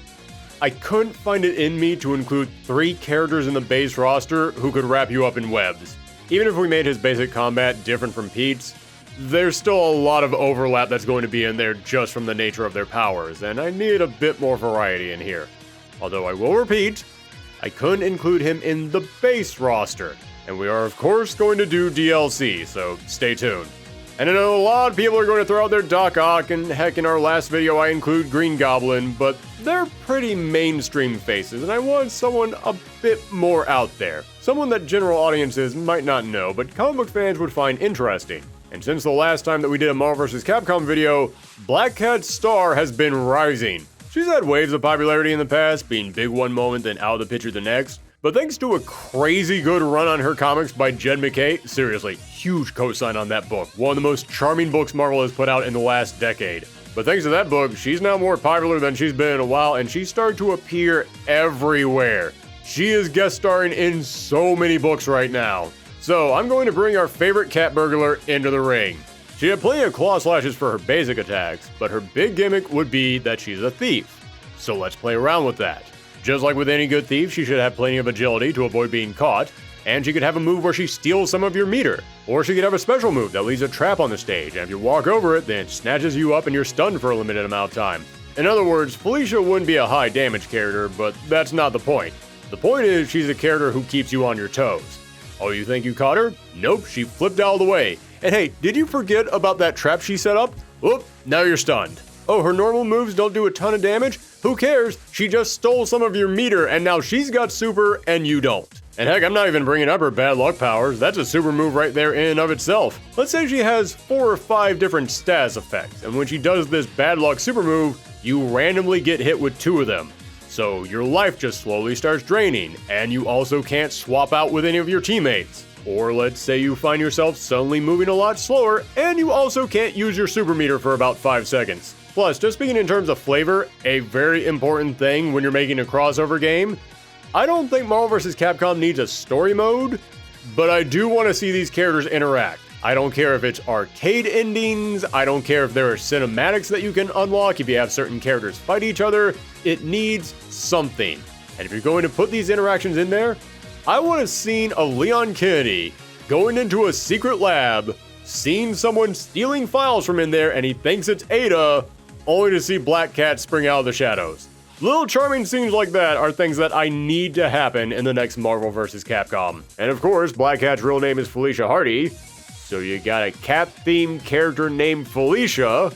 I couldn't find it in me to include 3 characters in the base roster who could wrap you up in webs. Even if we made his basic combat different from Pete's, there's still a lot of overlap that's going to be in there just from the nature of their powers, and I needed a bit more variety in here. Although I will repeat, I couldn't include him in the base roster, and we are of course going to do DLC, so stay tuned. And I know a lot of people are going to throw out their Doc Ock, and heck, in our last video I include Green Goblin, but they're pretty mainstream faces, and I want someone a bit more out there. Someone that general audiences might not know, but comic book fans would find interesting. And since the last time that we did a Marvel vs. Capcom video, Black Cat's star has been rising. She's had waves of popularity in the past, being big one moment then out of the picture the next. But thanks to a crazy good run on her comics by Jed MacKay, seriously, huge cosign on that book. One of the most charming books Marvel has put out in the last decade. But thanks to that book, she's now more popular than she's been in a while, and she's started to appear everywhere. She is guest starring in so many books right now. So I'm going to bring our favorite cat burglar into the ring. She had plenty of claw slashes for her basic attacks, but her big gimmick would be that she's a thief. So let's play around with that. Just like with any good thief, she should have plenty of agility to avoid being caught, and she could have a move where she steals some of your meter. Or she could have a special move that leaves a trap on the stage, and if you walk over it, then it snatches you up and you're stunned for a limited amount of time. In other words, Felicia wouldn't be a high damage character, but that's not the point. The point is, she's a character who keeps you on your toes. Oh, you think you caught her? Nope, she flipped out of the way. And hey, did you forget about that trap she set up? Oop, now you're stunned. Oh, her normal moves don't do a ton of damage? Who cares? She just stole some of your meter, and now she's got super, and you don't. And heck, I'm not even bringing up her bad luck powers. That's a super move right there in and of itself. Let's say she has 4 or 5 different status effects, and when she does this bad luck super move, you randomly get hit with 2 of them. So your life just slowly starts draining, and you also can't swap out with any of your teammates. Or let's say you find yourself suddenly moving a lot slower, and you also can't use your super meter for about 5 seconds. Plus, just speaking in terms of flavor, a very important thing when you're making a crossover game, I don't think Marvel vs. Capcom needs a story mode, but I do want to see these characters interact. I don't care if it's arcade endings, I don't care if there are cinematics that you can unlock if you have certain characters fight each other, it needs something. And if you're going to put these interactions in there, I want a scene of Leon Kennedy going into a secret lab, seeing someone stealing files from in there and he thinks it's Ada, only to see Black Cat spring out of the shadows. Little charming scenes like that are things that I need to happen in the next Marvel vs. Capcom. And of course, Black Cat's real name is Felicia Hardy, so you got a cat-themed character named Felicia,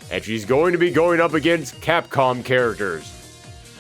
and she's going to be going up against Capcom characters.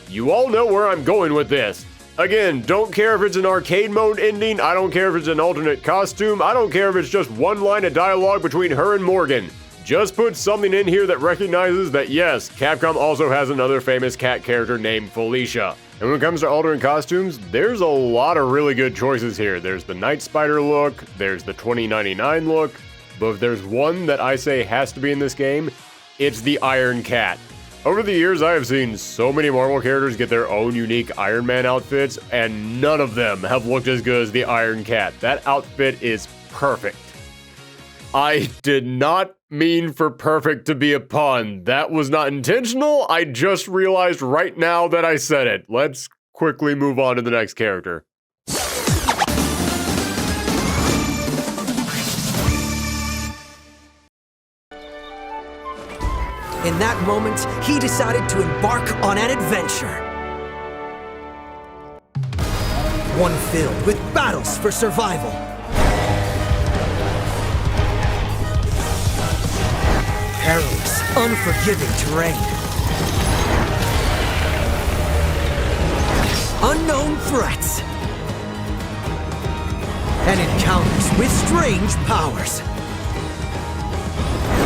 You all know where I'm going with this. Again, don't care if it's an arcade mode ending, I don't care if it's an alternate costume, I don't care if it's just one line of dialogue between her and Morgan. Just put something in here that recognizes that yes, Capcom also has another famous cat character named Felicia. And when it comes to alternate costumes, there's a lot of really good choices here. There's the Night Spider look, there's the 2099 look, but if there's one that I say has to be in this game, it's the Iron Cat. Over the years, I have seen so many Marvel characters get their own unique Iron Man outfits, and none of them have looked as good as the Iron Cat. That outfit is perfect. I did not mean for perfect to be a pun. That was not intentional. I just realized right now that I said it. Let's quickly move on to the next character. In that moment, he decided to embark on an adventure. One filled with battles for survival. Perilous, unforgiving terrain. Unknown threats. And encounters with strange powers.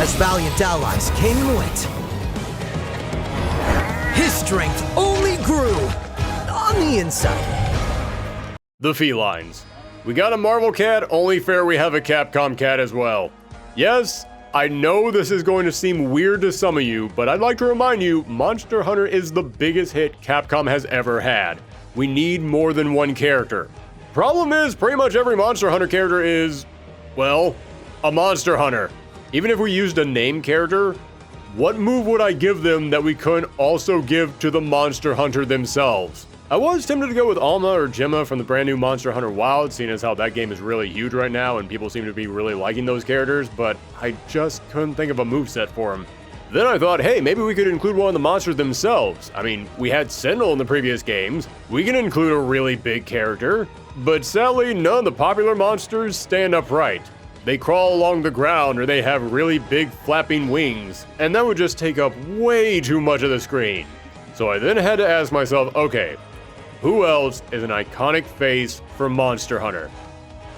As valiant allies came and went, his strength only grew on the inside. The felines. We got a Marvel cat, only fair we have a Capcom cat as well. Yes, I know this is going to seem weird to some of you, but I'd like to remind you, Monster Hunter is the biggest hit Capcom has ever had. We need more than one character. Problem is, pretty much every Monster Hunter character is, well, a Monster Hunter. Even if we used a name character, what move would I give them that we couldn't also give to the Monster Hunter themselves? I was tempted to go with Alma or Gemma from the brand new Monster Hunter Wild, seeing as how that game is really huge right now and people seem to be really liking those characters, but I just couldn't think of a moveset for them. Then I thought, hey, maybe we could include one of the monsters themselves. I mean, we had Sentinel in the previous games. We can include a really big character, but sadly, none of the popular monsters stand upright. They crawl along the ground or they have really big flapping wings, and that would just take up way too much of the screen. So I then had to ask myself, okay, who else is an iconic face for Monster Hunter?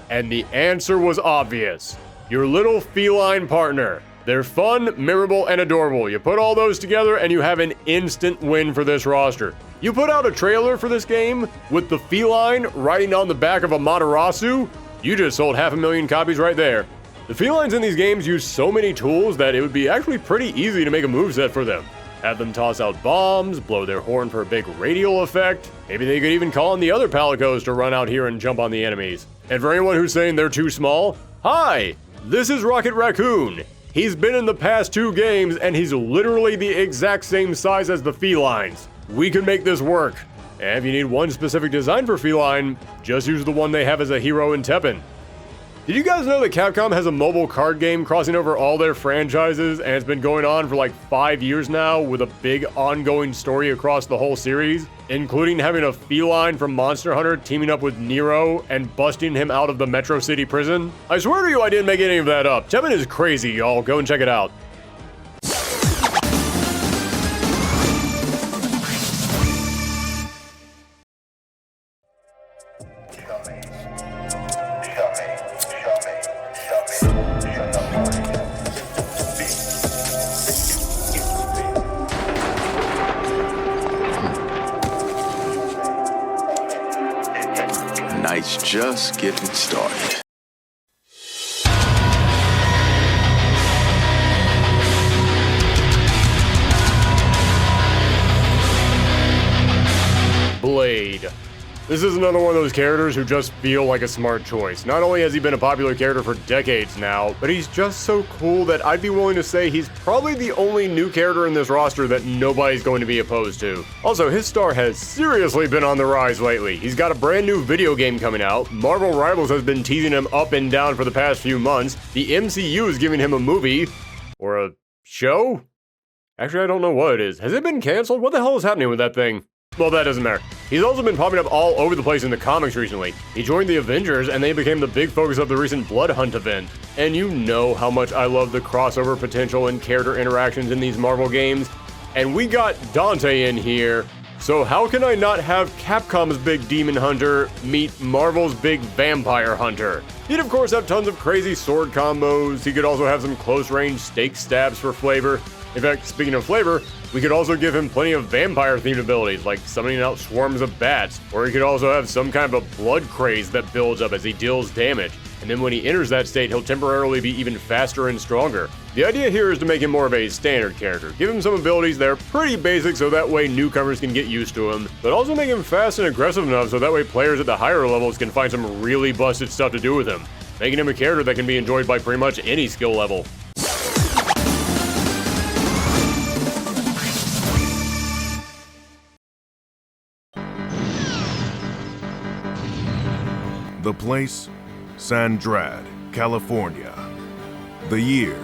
And the answer was obvious. Your little feline partner. They're fun, memorable, and adorable. You put all those together and you have an instant win for this roster. You put out a trailer for this game with the feline riding on the back of a Matarasu, you just sold 500,000 copies right there. The felines in these games use so many tools that it would be actually pretty easy to make a moveset for them. Have them toss out bombs, blow their horn for a big radial effect. Maybe they could even call on the other palicos to run out here and jump on the enemies. And for anyone who's saying they're too small, hi, this is Rocket Raccoon. He's been in the past 2 games and he's literally the exact same size as the felines. We can make this work. And if you need one specific design for feline, just use the one they have as a hero in Teppen. Did you guys know that Capcom has a mobile card game crossing over all their franchises and it's been going on for like 5 years now with a big ongoing story across the whole series, including having a feline from Monster Hunter teaming up with Nero and busting him out of the Metro City prison? I swear to you I didn't make any of that up. Teppen is crazy, y'all. Go and check it out. Night's just getting started. Blade. This is another one of those characters who just feel like a smart choice. Not only has he been a popular character for decades now, but he's just so cool that I'd be willing to say he's probably the only new character in this roster that nobody's going to be opposed to. Also, his star has seriously been on the rise lately. He's got a brand new video game coming out. Marvel Rivals has been teasing him up and down for the past few months. The MCU is giving him a movie. Or a show? Actually, I don't know what it is. Has it been canceled? What the hell is happening with that thing? Well, that doesn't matter. He's also been popping up all over the place in the comics recently. He joined the Avengers, and they became the big focus of the recent Blood Hunt event. And you know how much I love the crossover potential and character interactions in these Marvel games. And we got Dante in here, so how can I not have Capcom's big demon hunter meet Marvel's big vampire hunter? He'd of course have tons of crazy sword combos. He could also have some close-range stake stabs for flavor. In fact, speaking of flavor, we could also give him plenty of vampire-themed abilities, like summoning out swarms of bats, or he could also have some kind of a blood craze that builds up as he deals damage, and then when he enters that state, he'll temporarily be even faster and stronger. The idea here is to make him more of a standard character, give him some abilities that are pretty basic so that way newcomers can get used to him, but also make him fast and aggressive enough so that way players at the higher levels can find some really busted stuff to do with him, making him a character that can be enjoyed by pretty much any skill level. The place, Sandrad, California. The year,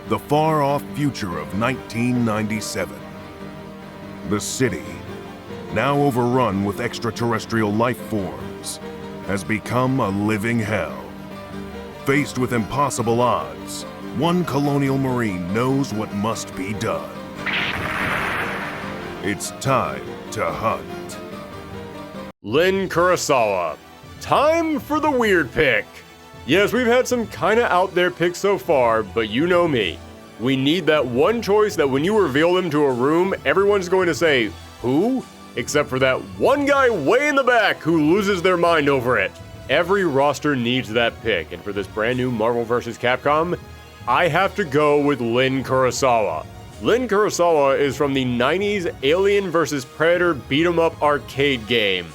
the far-off future of 1997. The city, now overrun with extraterrestrial life forms, has become a living hell. Faced with impossible odds, one colonial marine knows what must be done. It's time to hunt. Lin Kurosawa. Time for the weird pick. Yes, we've had some kinda out there picks so far, but you know me. We need that one choice that when you reveal them to a room, everyone's going to say, who? Except for that one guy way in the back who loses their mind over it. Every roster needs that pick, and for this brand new Marvel vs. Capcom, I have to go with Lin Kurosawa. Lin Kurosawa is from the 90s Alien vs. Predator beat-em-up arcade game.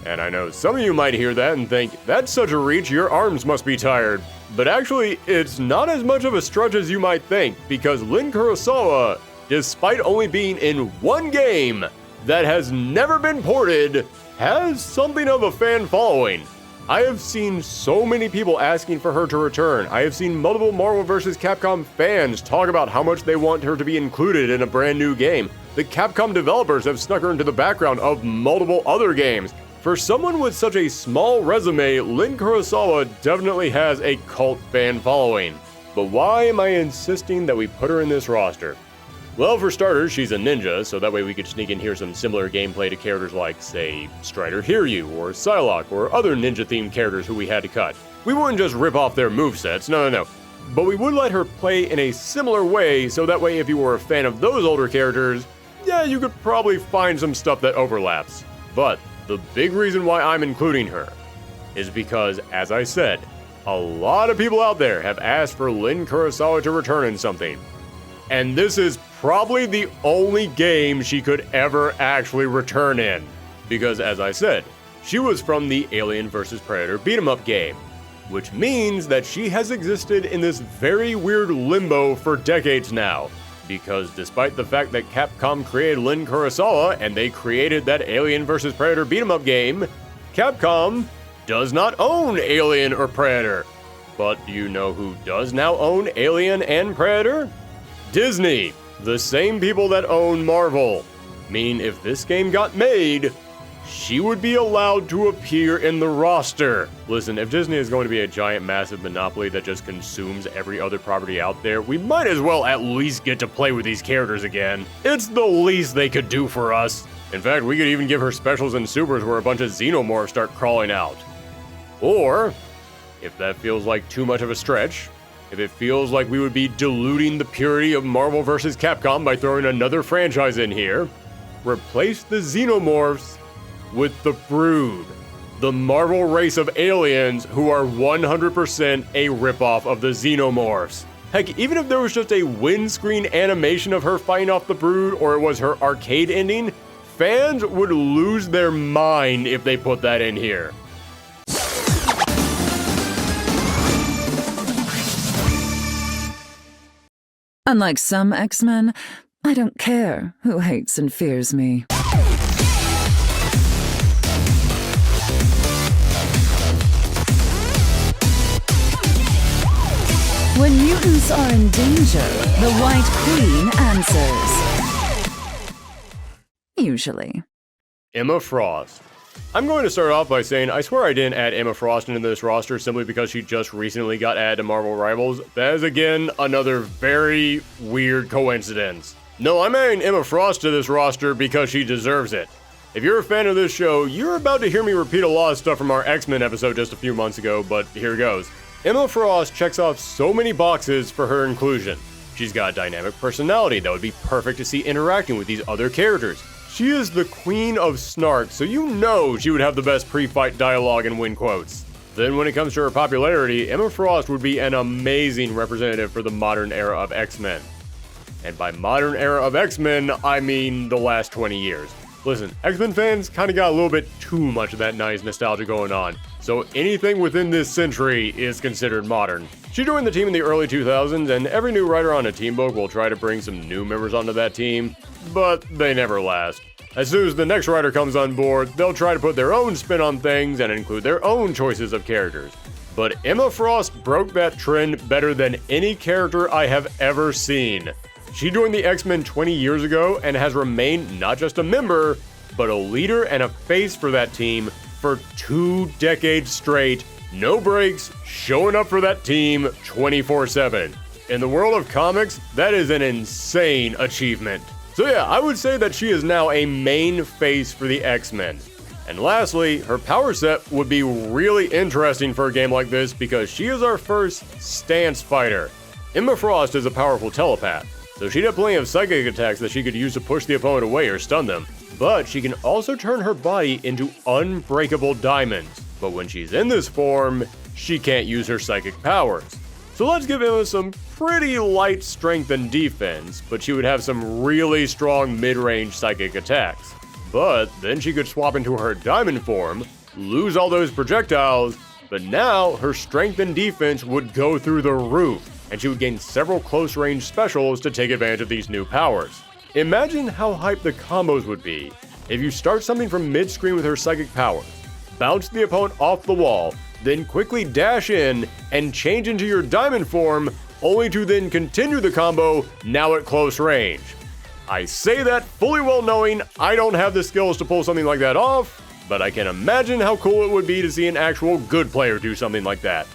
And I know some of you might hear that and think, that's such a reach, your arms must be tired. But actually, it's not as much of a stretch as you might think, because Lin Kurosawa, despite only being in one game that has never been ported, has something of a fan following. I have seen so many people asking for her to return. I have seen multiple Marvel vs. Capcom fans talk about how much they want her to be included in a brand new game. The Capcom developers have snuck her into the background of multiple other games. For someone with such a small resume, Lin Kurosawa definitely has a cult fan following. But why am I insisting that we put her in this roster? Well, for starters, she's a ninja, so that way we could sneak in here some similar gameplay to characters like, say, Strider Hiryu, or Psylocke, or other ninja-themed characters who we had to cut. We wouldn't just rip off their movesets, no. But we would let her play in a similar way, so that way if you were a fan of those older characters, yeah, you could probably find some stuff that overlaps. But the big reason why I'm including her is because, as I said, a lot of people out there have asked for Lin Kurosawa to return in something. And this is probably the only game she could ever actually return in. Because, as I said, she was from the Alien vs. Predator beat-em-up game, which means that she has existed in this very weird limbo for decades now. Because despite the fact that Capcom created Lin Kurosawa and they created that Alien vs. Predator beat-em-up game, Capcom does not own Alien or Predator. But do you know who does now own Alien and Predator? Disney, the same people that own Marvel. Meaning if this game got made, she would be allowed to appear in the roster. Listen, if Disney is going to be a giant, massive monopoly that just consumes every other property out there, we might as well at least get to play with these characters again. It's the least they could do for us. In fact, we could even give her specials and supers where a bunch of xenomorphs start crawling out. Or, if that feels like too much of a stretch, if it feels like we would be diluting the purity of Marvel vs. Capcom by throwing another franchise in here, replace the xenomorphs with the Brood, the Marvel race of aliens who are 100% a ripoff of the xenomorphs. Heck, even if there was just a windscreen animation of her fighting off the Brood, or it was her arcade ending, fans would lose their mind if they put that in here. Unlike some X-Men, I don't care who hates and fears me. When mutants are in danger, the White Queen answers. usually. Emma Frost. I'm going to start off by saying I swear I didn't add Emma Frost into this roster simply because she just recently got added to Marvel Rivals. That is again another very weird coincidence. No, I'm adding Emma Frost to this roster because she deserves it. If you're a fan of this show, you're about to hear me repeat a lot of stuff from our X-Men episode just a few months ago, but here goes. Emma Frost checks off so many boxes for her inclusion. She's got a dynamic personality that would be perfect to see interacting with these other characters. She is the queen of snark, so you know she would have the best pre-fight dialogue and win quotes. Then when it comes to her popularity, Emma Frost would be an amazing representative for the modern era of X-Men. And by modern era of X-Men, I mean the last 20 years. Listen, X-Men fans kinda got a little bit too much of that nice nostalgia going on, so anything within this century is considered modern. She joined the team in the early 2000s, and every new writer on a team book will try to bring some new members onto that team, but they never last. As soon as the next writer comes on board, they'll try to put their own spin on things and include their own choices of characters. But Emma Frost broke that trend better than any character I have ever seen. She joined the X-Men 20 years ago and has remained not just a member, but a leader and a face for that team for 2 decades straight, no breaks, showing up for that team 24/7. In the world of comics, that is an insane achievement. So yeah, I would say that she is now a main face for the X-Men. And lastly, her power set would be really interesting for a game like this because she is our first stance fighter. Emma Frost is a powerful telepath, so she'd have plenty of psychic attacks that she could use to push the opponent away or stun them. But she can also turn her body into unbreakable diamonds. But when she's in this form, she can't use her psychic powers. So let's give Emma some pretty light strength and defense, but she would have some really strong mid-range psychic attacks. But then she could swap into her diamond form, lose all those projectiles, but now her strength and defense would go through the roof, and she would gain several close-range specials to take advantage of these new powers. Imagine how hyped the combos would be if you start something from mid-screen with her psychic powers, bounce the opponent off the wall, then quickly dash in and change into your diamond form, only to then continue the combo now at close range. I say that fully well knowing I don't have the skills to pull something like that off, but I can imagine how cool it would be to see an actual good player do something like that.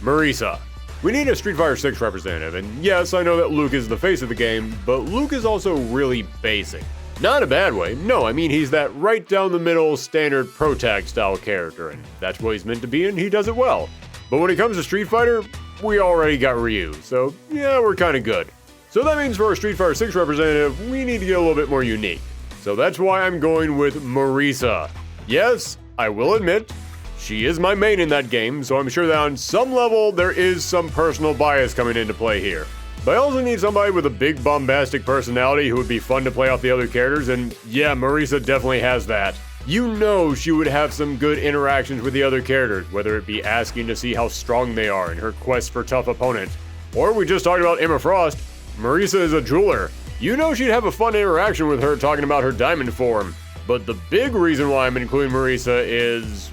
Marisa. We need a Street Fighter 6 representative, and yes, I know that Luke is the face of the game, but Luke is also really basic. Not in a bad way, no, I mean he's that right down the middle standard protag style character, and that's what he's meant to be and he does it well. But when it comes to Street Fighter, we already got Ryu, so yeah, we're kinda good. So that means for our Street Fighter 6 representative, we need to get a little bit more unique. So that's why I'm going with Marisa. Yes, I will admit, she is my main in that game, so I'm sure that on some level there is some personal bias coming into play here. But I also need somebody with a big bombastic personality who would be fun to play off the other characters, and yeah, Marisa definitely has that. You know she would have some good interactions with the other characters, whether it be asking to see how strong they are in her quest for tough opponents. Or we just talked about Emma Frost. Marisa is a jeweler. You know she'd have a fun interaction with her talking about her diamond form. But the big reason why I'm including Marisa is,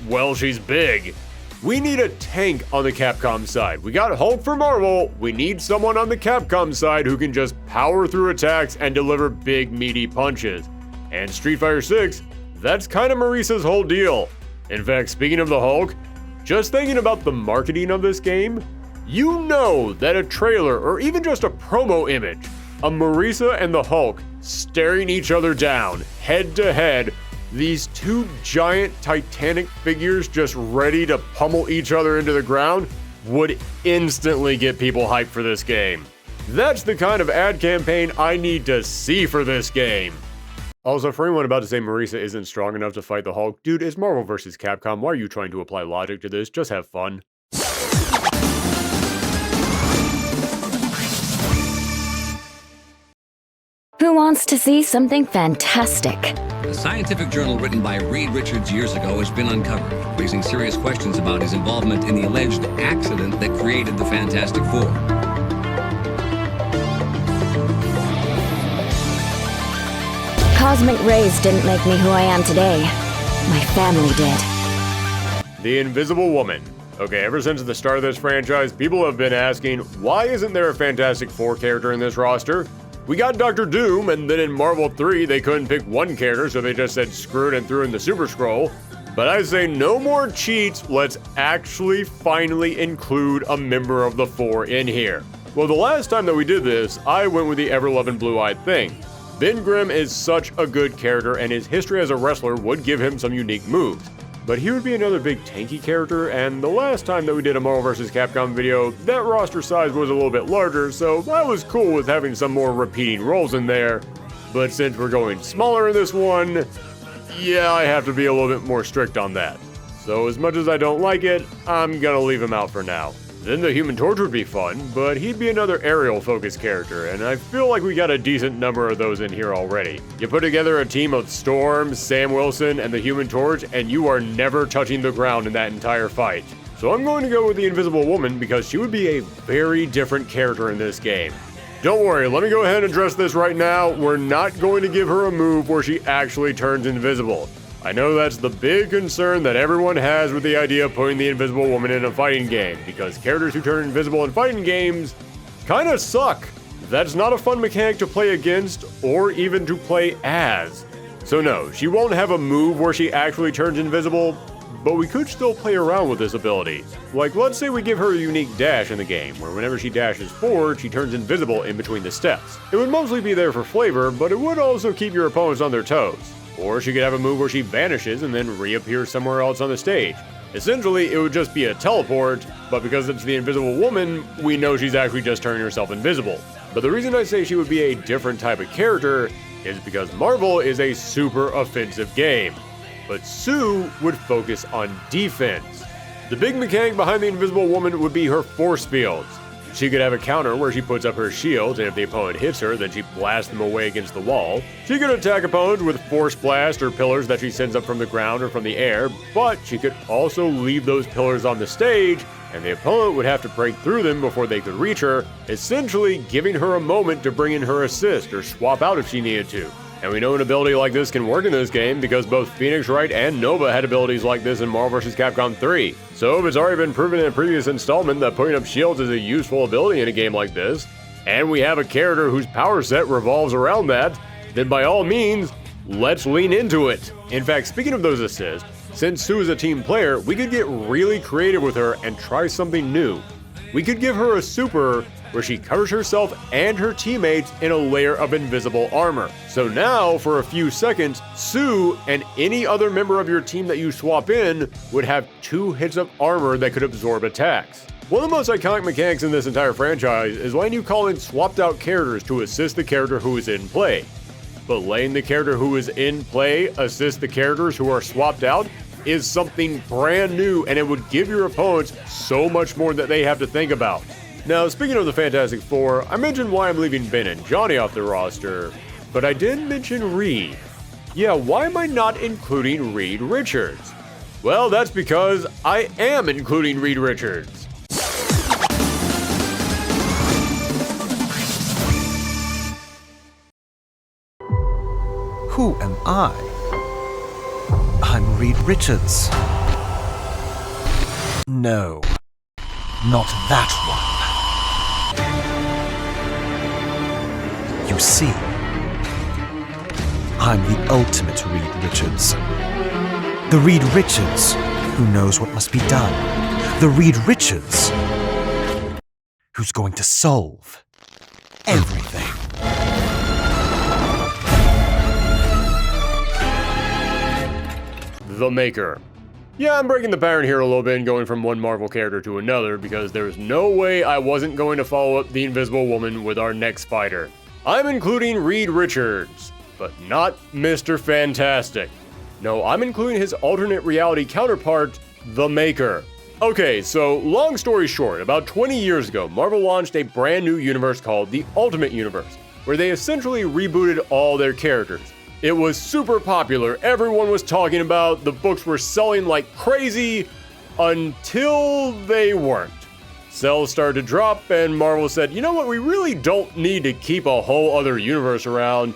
well, she's big. We need a tank on the Capcom side. We got Hulk for Marvel, we need someone on the Capcom side who can just power through attacks and deliver big meaty punches. And Street Fighter 6, that's kind of Marisa's whole deal. In fact, speaking of the Hulk, just thinking about the marketing of this game, you know that a trailer or even just a promo image of Marisa and the Hulk staring each other down, head to head, these two giant titanic figures just ready to pummel each other into the ground, would instantly get people hyped for this game. That's the kind of ad campaign I need to see for this game. Also, for anyone about to say Marisa isn't strong enough to fight the Hulk, dude, it's Marvel vs. Capcom. Why are you trying to apply logic to this? Just have fun. Who wants to see something fantastic? A scientific journal written by Reed Richards years ago has been uncovered, raising serious questions about his involvement in the alleged accident that created the Fantastic Four. Cosmic rays didn't make me who I am today. My family did. The Invisible Woman. Okay, ever since the start of this franchise, people have been asking, why isn't there a Fantastic Four character in this roster? We got Dr. Doom, and then in Marvel 3, they couldn't pick one character, so they just said screw it and threw in the Super Skrull. But I say no more cheats, let's actually finally include a member of the Four in here. Well, the last time that we did this, I went with the ever-loving Blue-Eyed Thing. Ben Grimm is such a good character, and his history as a wrestler would give him some unique moves. But he would be another big tanky character, and the last time that we did a Marvel vs. Capcom video, that roster size was a little bit larger, so I was cool with having some more repeating roles in there. But since we're going smaller in this one, yeah, I have to be a little bit more strict on that. So as much as I don't like it, I'm gonna leave him out for now. Then the Human Torch would be fun, but he'd be another aerial-focused character, and I feel like we got a decent number of those in here already. You put together a team of Storm, Sam Wilson, and the Human Torch, and you are never touching the ground in that entire fight. So I'm going to go with the Invisible Woman because she would be a very different character in this game. Don't worry, let me go ahead and address this right now. We're not going to give her a move where she actually turns invisible. I know that's the big concern that everyone has with the idea of putting the Invisible Woman in a fighting game, because characters who turn invisible in fighting games kinda suck. That's not a fun mechanic to play against, or even to play as. So no, she won't have a move where she actually turns invisible, but we could still play around with this ability. Like, let's say we give her a unique dash in the game, where whenever she dashes forward, she turns invisible in between the steps. It would mostly be there for flavor, but it would also keep your opponents on their toes. Or she could have a move where she vanishes and then reappears somewhere else on the stage. Essentially, it would just be a teleport, but because it's the Invisible Woman, we know she's actually just turning herself invisible. But the reason I say she would be a different type of character is because Marvel is a super offensive game, but Sue would focus on defense. The big mechanic behind the Invisible Woman would be her force fields. She could have a counter where she puts up her shields, and if the opponent hits her, then she blasts them away against the wall. She could attack opponents with force blast or pillars that she sends up from the ground or from the air, but she could also leave those pillars on the stage, and the opponent would have to break through them before they could reach her, essentially giving her a moment to bring in her assist or swap out if she needed to. And we know an ability like this can work in this game because both Phoenix Wright and Nova had abilities like this in Marvel vs. Capcom 3. So if it's already been proven in a previous installment that putting up shields is a useful ability in a game like this, and we have a character whose power set revolves around that, then by all means, let's lean into it. In fact, speaking of those assists, since Sue is a team player, we could get really creative with her and try something new. We could give her a super where she covers herself and her teammates in a layer of invisible armor. So now, for a few seconds, Sue and any other member of your team that you swap in would have 2 hits of armor that could absorb attacks. One of the most iconic mechanics in this entire franchise is letting you call in swapped out characters to assist the character who is in play. But letting the character who is in play assist the characters who are swapped out is something brand new, and it would give your opponents so much more that they have to think about. Now, speaking of the Fantastic Four, I mentioned why I'm leaving Ben and Johnny off the roster, but I didn't mention Reed. Yeah, why am I not including Reed Richards? Well, that's because I am including Reed Richards. Who am I? I'm Reed Richards. No, not that one. You see, I'm the ultimate Reed Richards. The Reed Richards who knows what must be done. The Reed Richards who's going to solve everything. The Maker. Yeah, I'm breaking the pattern here a little bit and going from one Marvel character to another because there's no way I wasn't going to follow up the Invisible Woman with our next fighter. I'm including Reed Richards. but not Mr. Fantastic. No, I'm including his alternate reality counterpart, the Maker. Okay, so long story short, about 20 years ago, Marvel launched a brand new universe called the Ultimate Universe, where they essentially rebooted all their characters. It was super popular, everyone was talking about, the books were selling like crazy, until they weren't. Sales started to drop, and Marvel said, you know what, we really don't need to keep a whole other universe around.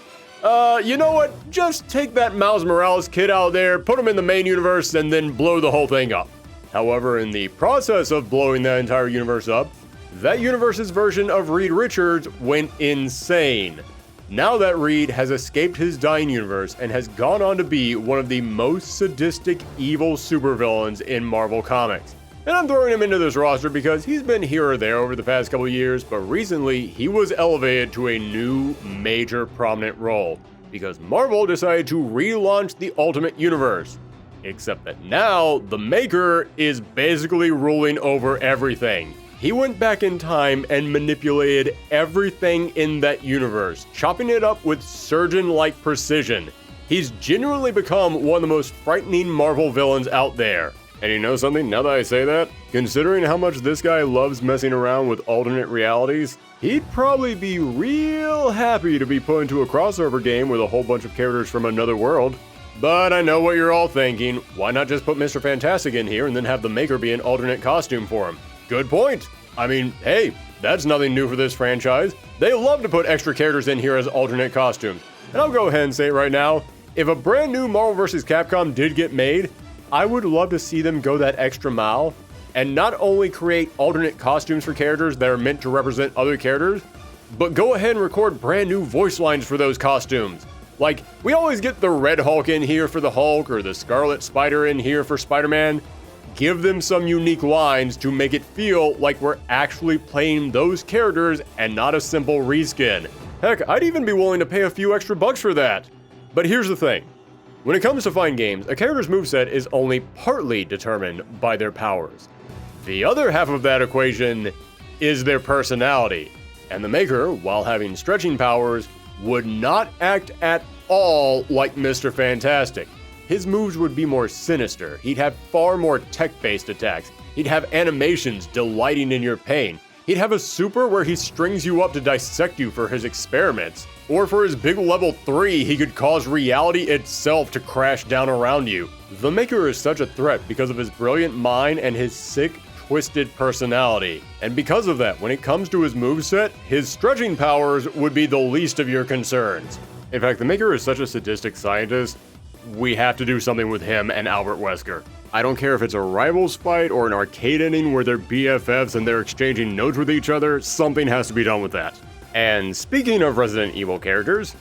You know what, just take that Miles Morales kid out there, put him in the main universe, and then blow the whole thing up. However, in the process of blowing that entire universe up, that universe's version of Reed Richards went insane. Now that Reed has escaped his dying universe and has gone on to be one of the most sadistic evil supervillains in Marvel Comics. And I'm throwing him into this roster because he's been here or there over the past couple years, but recently he was elevated to a new major prominent role because Marvel decided to relaunch the Ultimate Universe. Except that now, the Maker is basically ruling over everything. He went back in time and manipulated everything in that universe, chopping it up with surgeon-like precision. He's genuinely become one of the most frightening Marvel villains out there. And you know something, now that I say that, considering how much this guy loves messing around with alternate realities, he'd probably be real happy to be put into a crossover game with a whole bunch of characters from another world. But I know what you're all thinking, why not just put Mr. Fantastic in here and then have the Maker be an alternate costume for him? Good point. I mean, hey, that's nothing new for this franchise. They love to put extra characters in here as alternate costumes. And I'll go ahead and say it right now, if a brand new Marvel vs. Capcom did get made, I would love to see them go that extra mile and not only create alternate costumes for characters that are meant to represent other characters, but go ahead and record brand new voice lines for those costumes. Like, we always get the Red Hulk in here for the Hulk or the Scarlet Spider in here for Spider-Man. Give them some unique lines to make it feel like we're actually playing those characters and not a simple reskin. Heck, I'd even be willing to pay a few extra bucks for that. But here's the thing. When it comes to fighting games, a character's moveset is only partly determined by their powers. The other half of that equation is their personality. And the Maker, while having stretching powers, would not act at all like Mr. Fantastic. His moves would be more sinister, he'd have far more tech-based attacks, he'd have animations delighting in your pain, he'd have a super where he strings you up to dissect you for his experiments, or for his big level 3 he could cause reality itself to crash down around you. The Maker is such a threat because of his brilliant mind and his sick, twisted personality. And because of that, when it comes to his moveset, his stretching powers would be the least of your concerns. In fact, the Maker is such a sadistic scientist, we have to do something with him and Albert Wesker. I don't care if it's a rivals fight or an arcade ending where they're BFFs and they're exchanging notes with each other, something has to be done with that. And speaking of Resident Evil characters,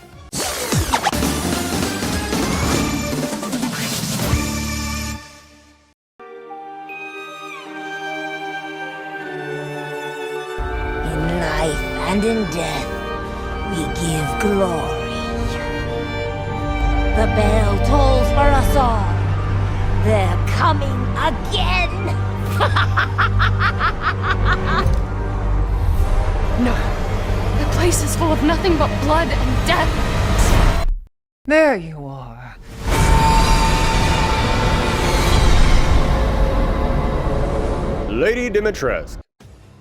and in death, we give glory. The bell tolls for us all. They're coming again. No, the place is full of nothing but blood and death. There you are. Lady Dimitrescu.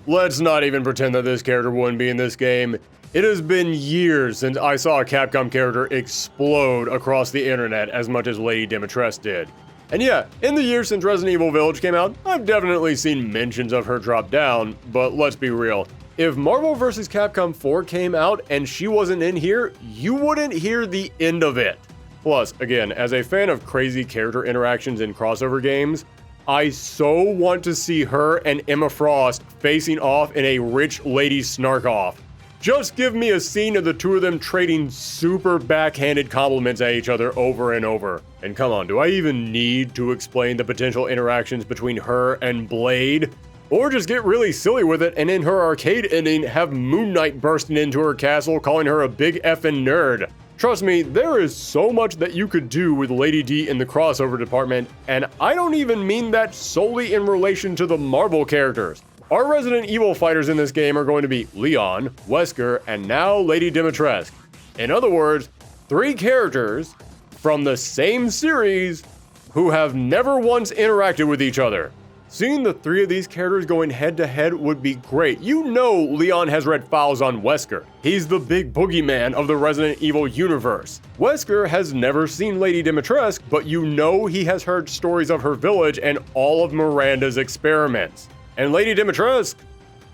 Let's not even pretend that this character wouldn't be in this game. It has been years since I saw a Capcom character explode across the internet as much as Lady Dimitrescu did. And yeah, in the years since Resident Evil Village came out, I've definitely seen mentions of her drop down, but let's be real. If Marvel vs. Capcom 4 came out and she wasn't in here, you wouldn't hear the end of it. Plus, again, as a fan of crazy character interactions in crossover games, I so want to see her and Emma Frost facing off in a rich lady snark-off. Just give me a scene of the two of them trading super backhanded compliments at each other over and over. And come on, do I even need to explain the potential interactions between her and Blade? Or just get really silly with it and in her arcade ending have Moon Knight bursting into her castle calling her a big effing nerd. Trust me, there is so much that you could do with Lady D in the crossover department, and I don't even mean that solely in relation to the Marvel characters. Our Resident Evil fighters in this game are going to be Leon, Wesker, and now Lady Dimitrescu. In other words, 3 characters from the same series who have never once interacted with each other. Seeing the 3 of these characters going head to head would be great. You know Leon has read files on Wesker. He's the big boogeyman of the Resident Evil universe. Wesker has never seen Lady Dimitrescu, but you know he has heard stories of her village and all of Miranda's experiments. And Lady Dimitrescu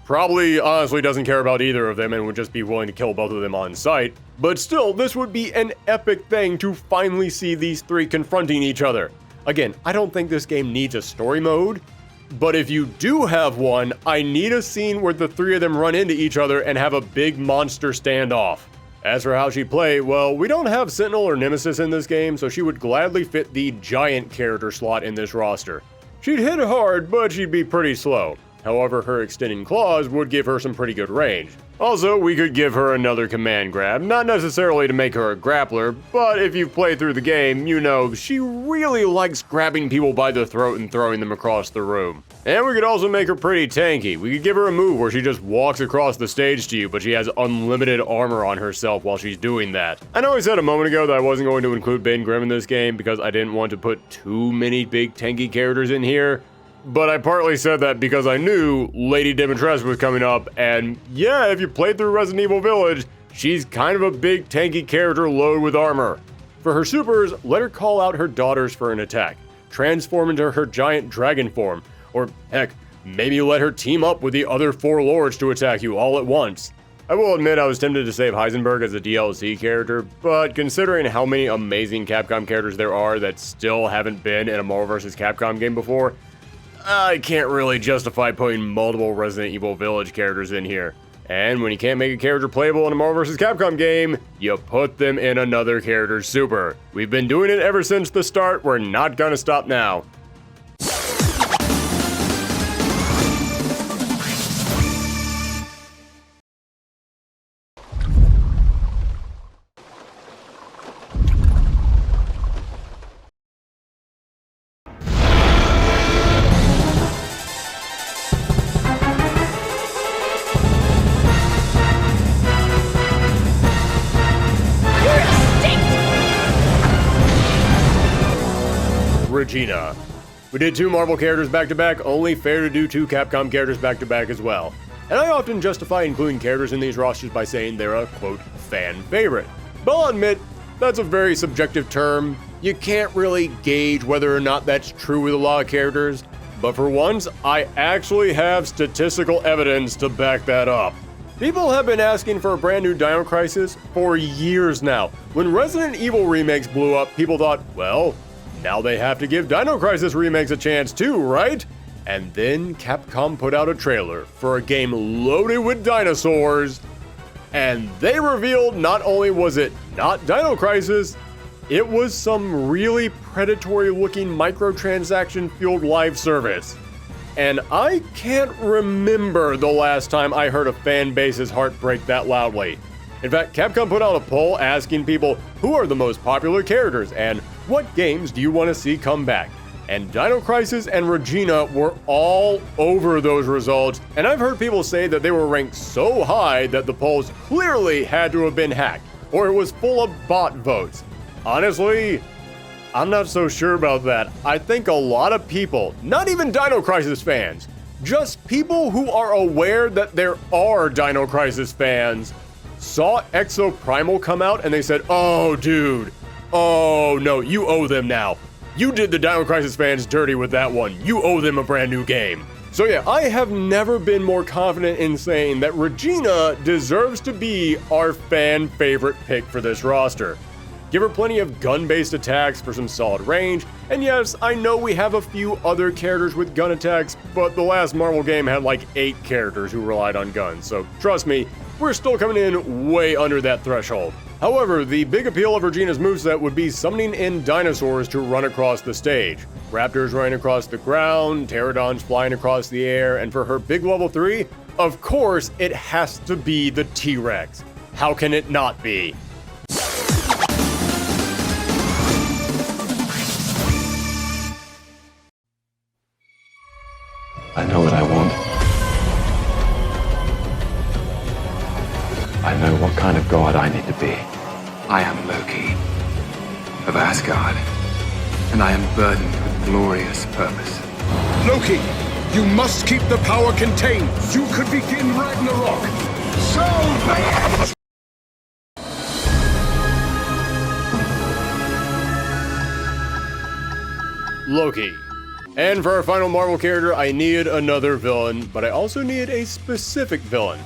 probably honestly doesn't care about either of them and would just be willing to kill both of them on sight. But still, this would be an epic thing to finally see these 3 confronting each other. Again, I don't think this game needs a story mode, but if you do have one, I need a scene where the 3 of them run into each other and have a big monster standoff. As for how she'd play, well, we don't have Sentinel or Nemesis in this game, so she would gladly fit the giant character slot in this roster. She'd hit hard, but she'd be pretty slow. However, her extending claws would give her some pretty good range. Also, we could give her another command grab, not necessarily to make her a grappler, but if you've played through the game, you know she really likes grabbing people by the throat and throwing them across the room. And we could also make her pretty tanky. We could give her a move where she just walks across the stage to you, but she has unlimited armor on herself while she's doing that. I know I said a moment ago that I wasn't going to include Ben Grimm in this game because I didn't want to put too many big tanky characters in here. But I partly said that because I knew Lady Dimitrescu was coming up, and yeah, if you played through Resident Evil Village, she's kind of a big tanky character loaded with armor. For her supers, let her call out her daughters for an attack, transform into her giant dragon form, or heck, maybe let her team up with the other 4 lords to attack you all at once. I will admit I was tempted to save Heisenberg as a DLC character, but considering how many amazing Capcom characters there are that still haven't been in a Marvel vs. Capcom game before, I can't really justify putting multiple Resident Evil Village characters in here. And when you can't make a character playable in a Marvel vs. Capcom game, you put them in another character's super. We've been doing it ever since the start, we're not gonna stop now. Regina. We did 2 Marvel characters back to back, only fair to do 2 Capcom characters back to back as well. And I often justify including characters in these rosters by saying they're a, quote, fan favorite. But I'll admit, that's a very subjective term. You can't really gauge whether or not that's true with a lot of characters. But for once, I actually have statistical evidence to back that up. People have been asking for a brand new Dino Crisis for years now. When Resident Evil remakes blew up, people thought, well, now they have to give Dino Crisis remakes a chance too, right? And then Capcom put out a trailer for a game loaded with dinosaurs, and they revealed not only was it not Dino Crisis, it was some really predatory looking microtransaction-fueled live service. And I can't remember the last time I heard a fan base's heart break that loudly. In fact, Capcom put out a poll asking people who are the most popular characters and what games do you want to see come back? And Dino Crisis and Regina were all over those results, and I've heard people say that they were ranked so high that the polls clearly had to have been hacked, or it was full of bot votes. Honestly, I'm not so sure about that. I think a lot of people, not even Dino Crisis fans, just people who are aware that there are Dino Crisis fans, saw Exoprimal come out and they said, oh dude, oh no, you owe them now. You did the Dino Crisis fans dirty with that one. You owe them a brand new game. So yeah, I have never been more confident in saying that Regina deserves to be our fan favorite pick for this roster. Give her plenty of gun-based attacks for some solid range, and yes, I know we have a few other characters with gun attacks, but the last Marvel game had like 8 characters who relied on guns, so trust me, we're still coming in way under that threshold. However, the big appeal of Regina's moveset would be summoning in dinosaurs to run across the stage. Raptors running across the ground, pterodons flying across the air, and for her big level 3, of course it has to be the T-Rex. How can it not be? I know what I want. I know what kind of god I need to be. I am Loki of Asgard, and I am burdened with glorious purpose. Loki, you must keep the power contained. You could begin Ragnarok. So be it! Loki. And for our final Marvel character, I needed another villain, but I also needed a specific villain.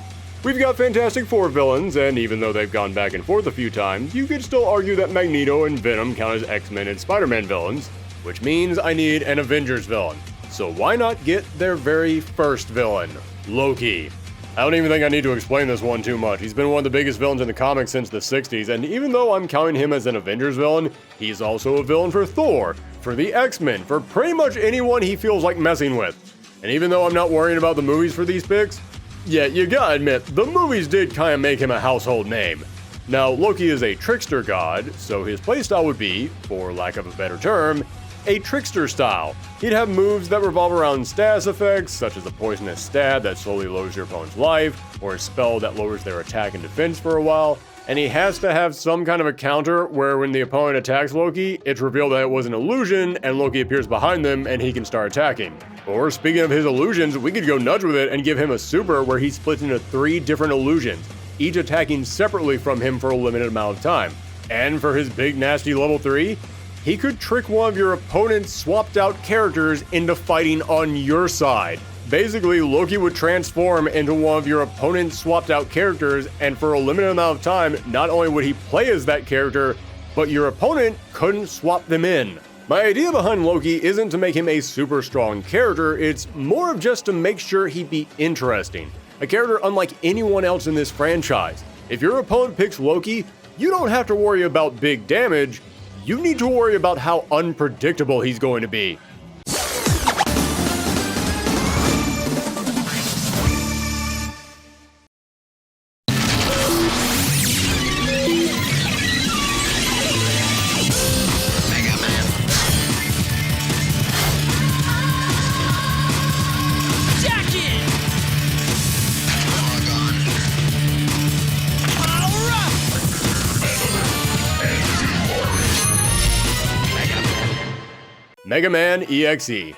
We've got Fantastic Four villains, and even though they've gone back and forth a few times, you could still argue that Magneto and Venom count as X-Men and Spider-Man villains, which means I need an Avengers villain. So why not get their very first villain, Loki? I don't even think I need to explain this one too much. He's been one of the biggest villains in the comics since the 60s, and even though I'm counting him as an Avengers villain, he's also a villain for Thor, for the X-Men, for pretty much anyone he feels like messing with. And even though I'm not worrying about the movies for these picks, yeah, you gotta admit, the movies did kinda make him a household name. Now, Loki is a trickster god, so his playstyle would be, for lack of a better term, a trickster style. He'd have moves that revolve around status effects, such as a poisonous stab that slowly lowers your opponent's life, or a spell that lowers their attack and defense for a while, and he has to have some kind of a counter where when the opponent attacks Loki, it's revealed that it was an illusion, and Loki appears behind them and he can start attacking. Or speaking of his illusions, we could go nuts with it and give him a super where he splits into 3 different illusions, each attacking separately from him for a limited amount of time. And for his big nasty level 3, he could trick one of your opponent's swapped out characters into fighting on your side. Basically, Loki would transform into one of your opponent's swapped out characters, and for a limited amount of time, not only would he play as that character, but your opponent couldn't swap them in. My idea behind Loki isn't to make him a super strong character, it's more of just to make sure he'd be interesting. A character unlike anyone else in this franchise. If your opponent picks Loki, you don't have to worry about big damage, you need to worry about how unpredictable he's going to be. Mega Man EXE.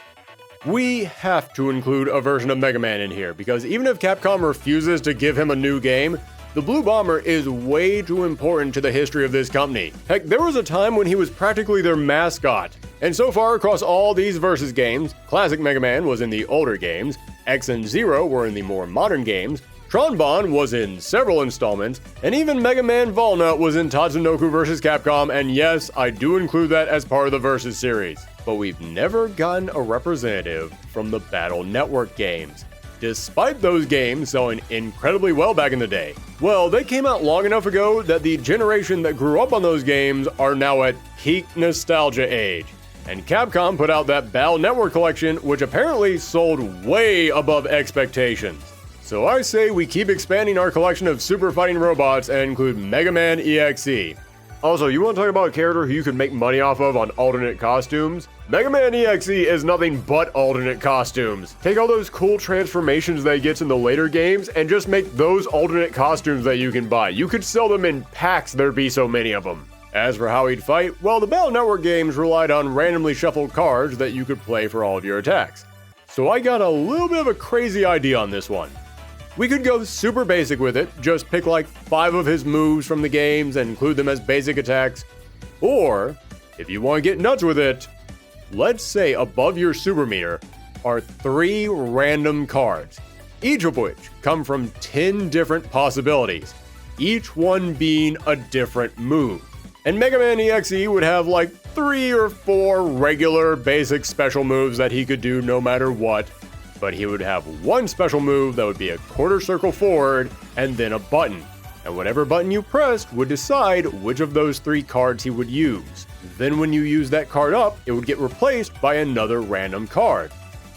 We have to include a version of Mega Man in here, because even if Capcom refuses to give him a new game, the Blue Bomber is way too important to the history of this company. Heck, there was a time when he was practically their mascot. And so far across all these Versus games, Classic Mega Man was in the older games, X and Zero were in the more modern games, Tronbon was in several installments, and even Mega Man Volna was in Tatsunoko vs. Capcom, and yes, I do include that as part of the Versus series. But we've never gotten a representative from the Battle Network games, despite those games selling incredibly well back in the day. Well, they came out long enough ago that the generation that grew up on those games are now at peak nostalgia age. And Capcom put out that Battle Network collection, which apparently sold way above expectations. So I say we keep expanding our collection of super fighting robots and include Mega Man EXE. Also, you want to talk about a character who you could make money off of on alternate costumes? Mega Man EXE is nothing but alternate costumes. Take all those cool transformations that he gets in the later games and just make those alternate costumes that you can buy. You could sell them in packs, there'd be so many of them. As for how he'd fight, well, the Battle Network games relied on randomly shuffled cards that you could play for all of your attacks. So I got a little bit of a crazy idea on this one. We could go super basic with it, just pick like 5 of his moves from the games and include them as basic attacks. Or, if you want to get nuts with it, let's say above your super meter are 3 random cards, each of which come from 10 different possibilities, each one being a different move. And Mega Man EXE would have like 3 or 4 regular basic special moves that he could do no matter what, but he would have one special move that would be a quarter circle forward and then a button. And whatever button you pressed would decide which of those 3 cards he would use. Then when you use that card up, it would get replaced by another random card.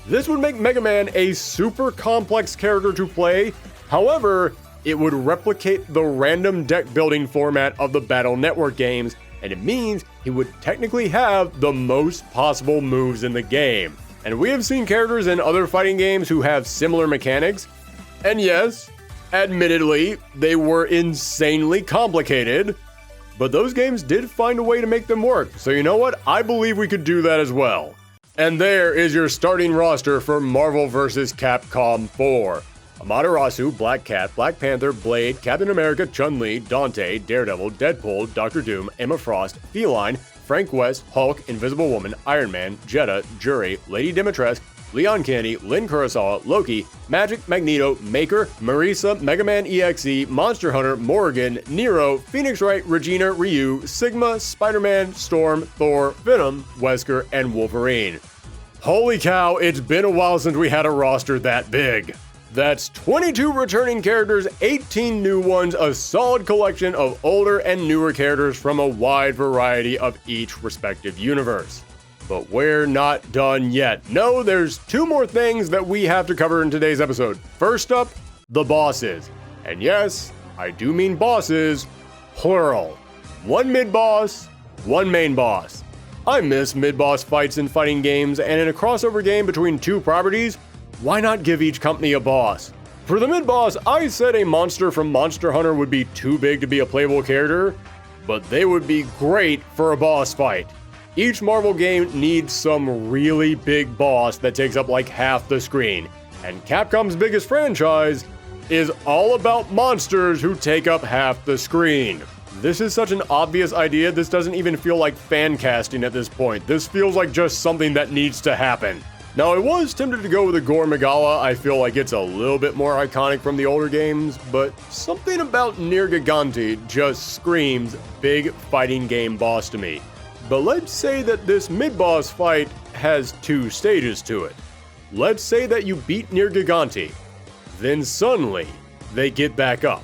This would make Mega Man a super complex character to play, however, it would replicate the random deck building format of the Battle Network games, and it means he would technically have the most possible moves in the game. And we have seen characters in other fighting games who have similar mechanics, and yes, admittedly, they were insanely complicated, but those games did find a way to make them work, so you know what? I believe we could do that as well. And there is your starting roster for Marvel vs. Capcom 4. Amaterasu, Black Cat, Black Panther, Blade, Captain America, Chun-Li, Dante, Daredevil, Deadpool, Doctor Doom, Emma Frost, Feline, Frank West, Hulk, Invisible Woman, Iron Man, Jeddah, Jury, Lady Dimitrescu, Leon Kennedy, Lynn Kurosawa, Loki, Magic, Magneto, Maker, Marisa, Mega Man EXE, Monster Hunter, Morrigan, Nero, Phoenix Wright, Regina, Ryu, Sigma, Spider-Man, Storm, Thor, Venom, Wesker, and Wolverine. Holy cow, it's been a while since we had a roster that big. That's 22 returning characters, 18 new ones, a solid collection of older and newer characters from a wide variety of each respective universe. But we're not done yet. No, there's 2 more things that we have to cover in today's episode. First up, the bosses. And yes, I do mean bosses, plural. 1 mid-boss, 1 main boss. I miss mid-boss fights in fighting games, and in a crossover game between 2 properties, why not give each company a boss? For the mid-boss, I said a monster from Monster Hunter would be too big to be a playable character, but they would be great for a boss fight. Each Marvel game needs some really big boss that takes up like half the screen, and Capcom's biggest franchise is all about monsters who take up half the screen. This is such an obvious idea, this doesn't even feel like fan casting at this point. This feels like just something that needs to happen. Now, I was tempted to go with a Gore Magala. I feel like it's a little bit more iconic from the older games, but something about Nier Gigante just screams big fighting game boss to me. But let's say that this mid-boss fight has 2 stages to it. Let's say that you beat Nier Gigante, then suddenly they get back up,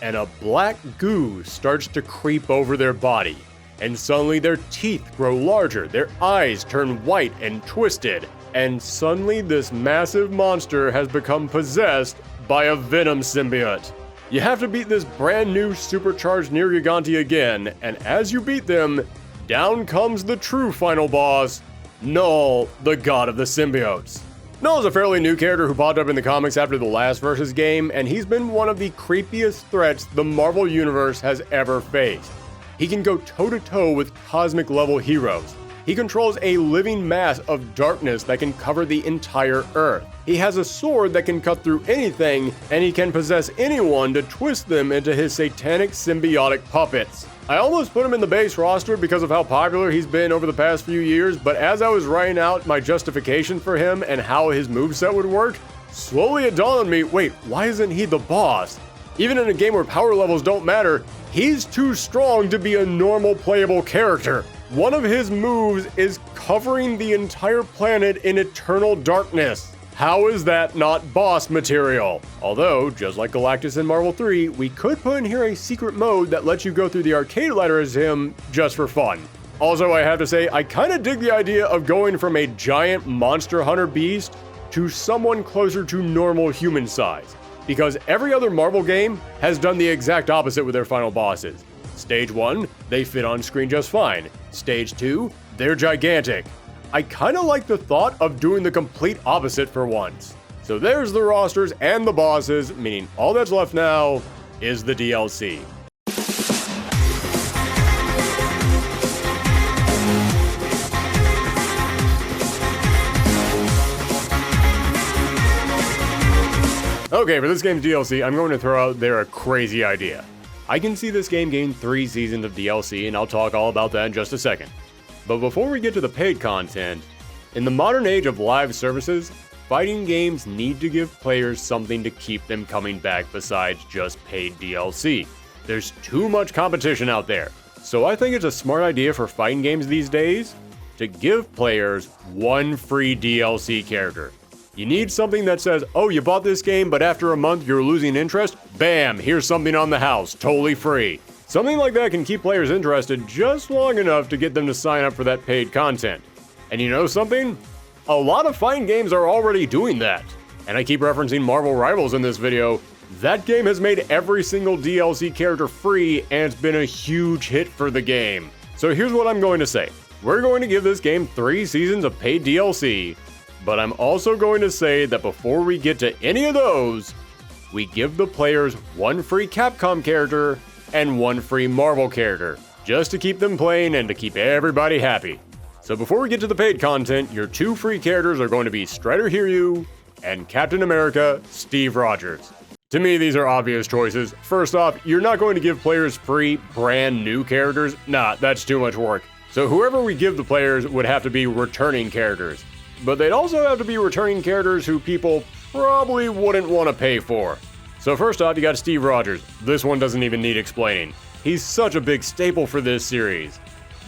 and a black goo starts to creep over their body, and suddenly their teeth grow larger, their eyes turn white and twisted, and suddenly this massive monster has become possessed by a Venom symbiote. You have to beat this brand new supercharged Nier Gigante again, and as you beat them, down comes the true final boss, Null, the god of the symbiotes. Null is a fairly new character who popped up in the comics after the last Versus game, and he's been one of the creepiest threats the Marvel Universe has ever faced. He can go toe-to-toe with cosmic-level heroes. He controls a living mass of darkness that can cover the entire Earth. He has a sword that can cut through anything, and he can possess anyone to twist them into his satanic symbiotic puppets. I almost put him in the base roster because of how popular he's been over the past few years, but as I was writing out my justification for him and how his moveset would work, slowly it dawned on me, wait, why isn't he the boss? Even in a game where power levels don't matter, he's too strong to be a normal playable character. One of his moves is covering the entire planet in eternal darkness. How is that not boss material? Although, just like Galactus in Marvel 3, we could put in here a secret mode that lets you go through the arcade ladder as him just for fun. Also, I have to say, I kinda dig the idea of going from a giant Monster Hunter beast to someone closer to normal human size, because every other Marvel game has done the exact opposite with their final bosses. Stage 1, they fit on screen just fine. Stage 2, they're gigantic. I kinda like the thought of doing the complete opposite for once. So there's the rosters and the bosses, meaning all that's left now is the DLC. Okay, for this game's DLC, I'm going to throw out there a crazy idea. I can see this game getting 3 seasons of DLC, and I'll talk all about that in just a second. But before we get to the paid content, in the modern age of live services, fighting games need to give players something to keep them coming back besides just paid DLC. There's too much competition out there. So I think it's a smart idea for fighting games these days to give players 1 free DLC character. You need something that says, oh, you bought this game, but after a month you're losing interest? Bam, here's something on the house, totally free. Something like that can keep players interested just long enough to get them to sign up for that paid content. And you know something? A lot of fighting games are already doing that. And I keep referencing Marvel Rivals in this video. That game has made every single DLC character free, and it's been a huge hit for the game. So here's what I'm going to say. We're going to give this game 3 seasons of paid DLC, but I'm also going to say that before we get to any of those, we give the players 1 free Capcom character and 1 free Marvel character. just to keep them playing and to keep everybody happy. So before we get to the paid content, your 2 free characters are going to be Strider Hiryu and Captain America Steve Rogers. To me, these are obvious choices. First off, you're not going to give players free, brand new characters. Nah, that's too much work. So whoever we give the players would have to be returning characters. But they'd also have to be returning characters who people probably wouldn't want to pay for. So first off, you got Steve Rogers. This one doesn't even need explaining. He's such a big staple for this series.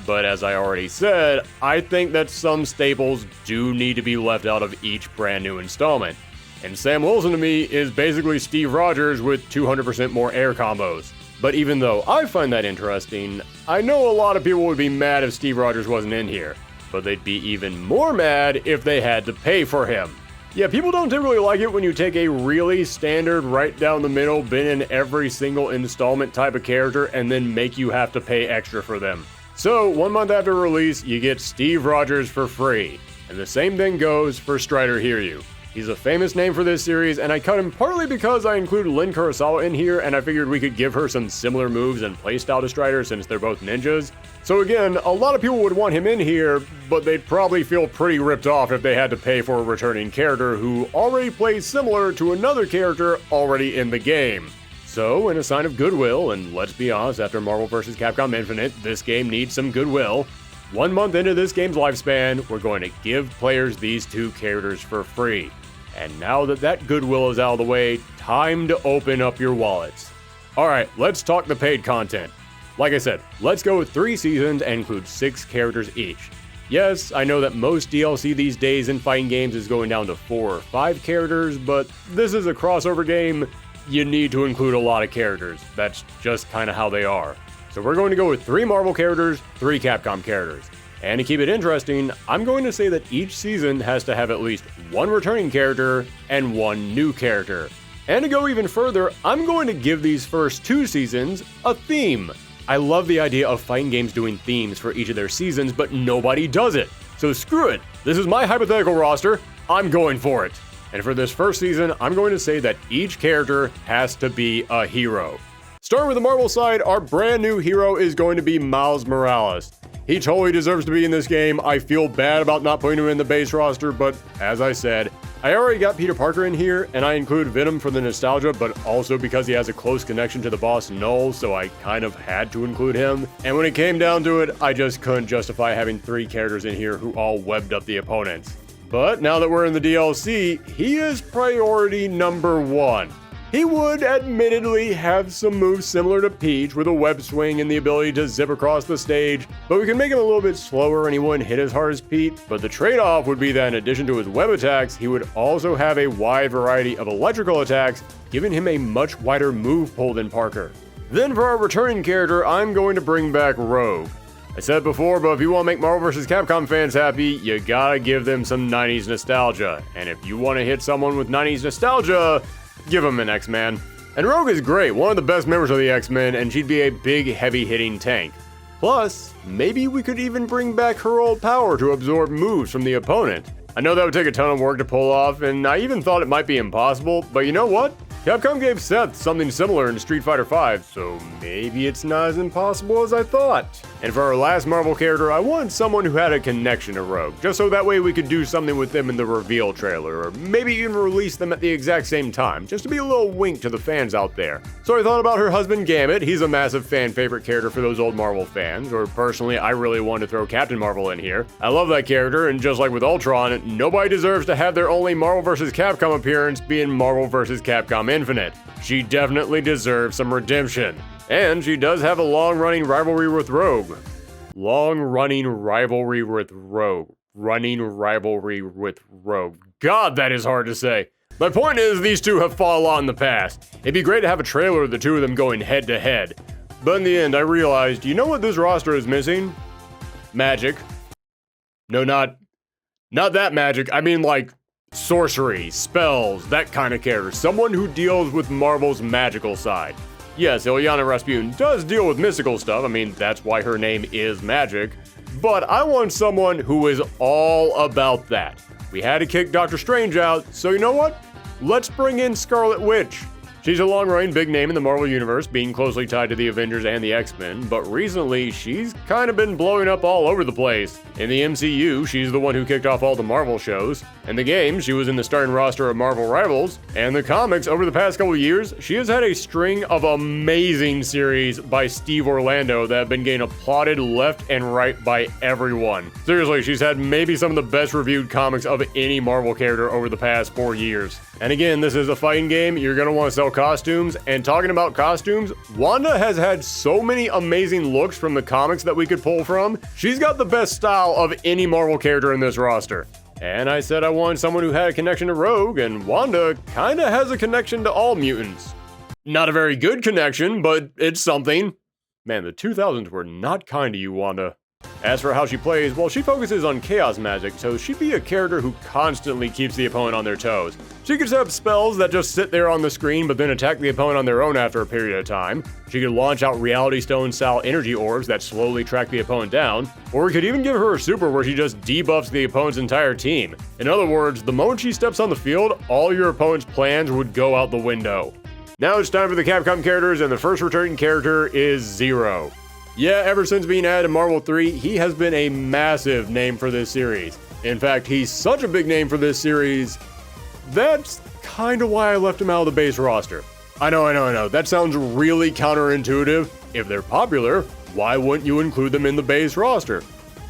But as I already said, I think that some staples do need to be left out of each brand new installment. And Sam Wilson to me is basically Steve Rogers with 200% more air combos. But even though I find that interesting, I know a lot of people would be mad if Steve Rogers wasn't in here. But they'd be even more mad if they had to pay for him. Yeah, people don't typically like it when you take a really standard, right down the middle, been in every single installment type of character and then make you have to pay extra for them. So, 1 month after release, you get Steve Rogers for free. And the same thing goes for Strider Hiryu. He's a famous name for this series, and I cut him partly because I include Lin Kurosawa in here, and I figured we could give her some similar moves and playstyle to Strider since they're both ninjas. So again, a lot of people would want him in here, but they'd probably feel pretty ripped off if they had to pay for a returning character who already plays similar to another character already in the game. So, in a sign of goodwill, and let's be honest, after Marvel vs. Capcom Infinite, this game needs some goodwill. 1 month into this game's lifespan, we're going to give players these 2 characters for free. And now that that goodwill is out of the way, time to open up your wallets. Alright, let's talk the paid content. Like I said, let's go with 3 seasons and include 6 characters each. Yes, I know that most DLC these days in fighting games is going down to 4 or 5 characters, but this is a crossover game. You need to include a lot of characters. That's just kind of how they are. So we're going to go with 3 Marvel characters, 3 Capcom characters. And to keep it interesting, I'm going to say that each season has to have at least 1 returning character and 1 new character. And to go even further, I'm going to give these first 2 seasons a theme. I love the idea of fighting games doing themes for each of their seasons, but nobody does it. So screw it. This is my hypothetical roster. I'm going for it. And for this first season, I'm going to say that each character has to be a hero. Starting with the Marvel side, our brand new hero is going to be Miles Morales. He totally deserves to be in this game. I feel bad about not putting him in the base roster, but as I said, I already got Peter Parker in here, and I include Venom for the nostalgia, but also because he has a close connection to the boss Null, so I kind of had to include him. And when it came down to it, I just couldn't justify having 3 characters in here who all webbed up the opponents. But now that we're in the DLC, he is priority number 1. He would admittedly have some moves similar to Peach with a web swing and the ability to zip across the stage, but we can make him a little bit slower and he wouldn't hit as hard as Pete. But the trade-off would be that in addition to his web attacks, he would also have a wide variety of electrical attacks, giving him a much wider move pool than Parker. Then for our returning character, I'm going to bring back Rogue. I said before, but if you want to make Marvel vs. Capcom fans happy, you gotta give them some 90s nostalgia. And if you want to hit someone with 90s nostalgia, give him an X-Man. And Rogue is great, one of the best members of the X-Men, and she'd be a big, heavy-hitting tank. Plus, maybe we could even bring back her old power to absorb moves from the opponent. I know that would take a ton of work to pull off, and I even thought it might be impossible, but you know what? Capcom gave Seth something similar in Street Fighter V, so maybe it's not as impossible as I thought. And for our last Marvel character, I wanted someone who had a connection to Rogue, just so that way we could do something with them in the reveal trailer, or maybe even release them at the exact same time, just to be a little wink to the fans out there. So I thought about her husband Gambit. He's a massive fan favorite character for those old Marvel fans, or personally, I really wanted to throw Captain Marvel in here. I love that character, and just like with Ultron, nobody deserves to have their only Marvel vs. Capcom appearance be in Marvel vs. Capcom Infinite. She definitely deserves some redemption. And she does have a long-running rivalry with Rogue. Long-running rivalry with Rogue. Running rivalry with Rogue. God, that is hard to say. My point is, these two have fought a lot in the past. It'd be great to have a trailer of the two of them going head-to-head. But in the end, I realized, you know what this roster is missing? Magic. No, not that magic. I mean, like, sorcery, spells, that kind of character. Someone who deals with Marvel's magical side. Yes, Ilyana Rasputin does deal with mystical stuff. I mean, that's why her name is Magic. But I want someone who is all about that. We had to kick Doctor Strange out, so you know what? Let's bring in Scarlet Witch. She's a long-running big name in the Marvel Universe, being closely tied to the Avengers and the X-Men, but recently she's kind of been blowing up all over the place. In the MCU, she's the one who kicked off all the Marvel shows. In the games, she was in the starting roster of Marvel Rivals. And the comics, over the past couple years, she has had a string of amazing series by Steve Orlando that have been getting applauded left and right by everyone. Seriously, she's had maybe some of the best reviewed comics of any Marvel character over the past 4 years. And again, this is a fighting game. You're going to want to sell costumes. And talking about costumes, Wanda has had so many amazing looks from the comics that we could pull from. She's got the best style of any Marvel character in this roster. And I said I wanted someone who had a connection to Rogue, and Wanda kinda has a connection to all mutants. Not a very good connection, but it's something. Man, the 2000s were not kind to you, Wanda. As for how she plays, well, she focuses on chaos magic, so she'd be a character who constantly keeps the opponent on their toes. She could set up spells that just sit there on the screen but then attack the opponent on their own after a period of time. She could launch out Reality Stone-style energy orbs that slowly track the opponent down, or we could even give her a super where she just debuffs the opponent's entire team. In other words, the moment she steps on the field, all your opponent's plans would go out the window. Now it's time for the Capcom characters, and the first returning character is Zero. Yeah, ever since being added to Marvel 3, he has been a massive name for this series. In fact, he's such a big name for this series, that's kinda why I left him out of the base roster. I know, that sounds really counterintuitive. If they're popular, why wouldn't you include them in the base roster?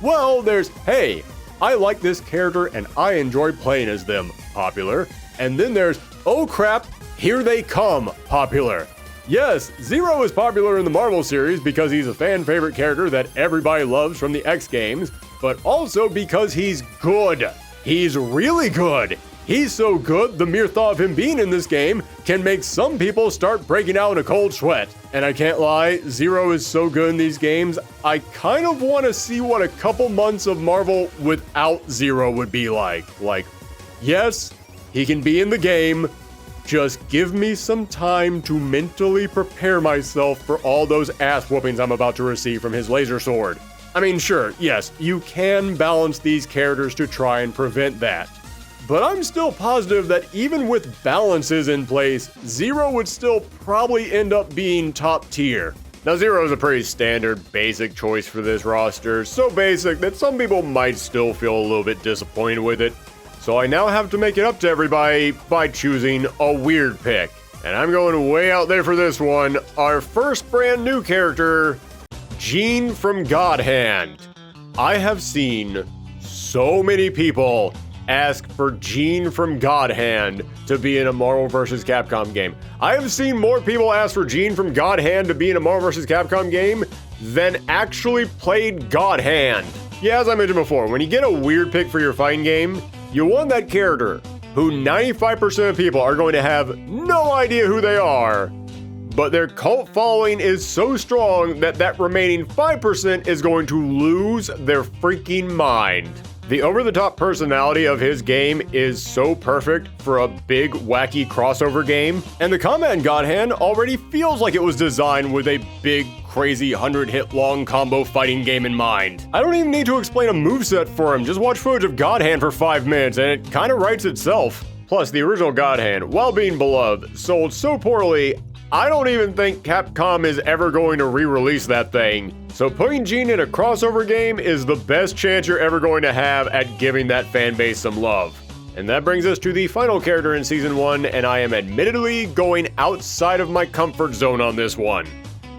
Well, there's, hey, I like this character and I enjoy playing as them, popular. And then there's, oh crap, here they come, popular. Yes, Zero is popular in the Marvel series because he's a fan favorite character that everybody loves from the X games, but also because he's good. He's really good. He's so good, the mere thought of him being in this game can make some people start breaking out in a cold sweat. And I can't lie, Zero is so good in these games, I kind of want to see what a couple months of Marvel without Zero would be like. Like, yes, he can be in the game, just give me some time to mentally prepare myself for all those ass whoopings I'm about to receive from his laser sword. I mean, sure, yes, you can balance these characters to try and prevent that. But I'm still positive that even with balances in place, Zero would still probably end up being top tier. Now, Zero is a pretty standard, basic choice for this roster, so basic that some people might still feel a little bit disappointed with it. So I now have to make it up to everybody by choosing a weird pick. And I'm going way out there for this one. Our first brand new character, Jean from God Hand. I have seen so many people ask for Jean from God Hand to be in a Marvel vs. Capcom game. I have seen more people ask for Jean from God Hand to be in a Marvel vs. Capcom game than actually played God Hand. Yeah, as I mentioned before, when you get a weird pick for your fighting game, you want that character who 95% of people are going to have no idea who they are, but their cult following is so strong that that remaining 5% is going to lose their freaking mind. The over-the-top personality of his game is so perfect for a big, wacky crossover game, and the combat in God Hand already feels like it was designed with a big, crazy 100-hit-long combo fighting game in mind. I don't even need to explain a moveset for him, just watch footage of God Hand for 5 minutes and it kinda writes itself. Plus, the original God Hand, while being beloved, sold so poorly, I don't even think Capcom is ever going to re-release that thing. So putting Jean in a crossover game is the best chance you're ever going to have at giving that fanbase some love. And that brings us to the final character in Season 1, and I am admittedly going outside of my comfort zone on this one.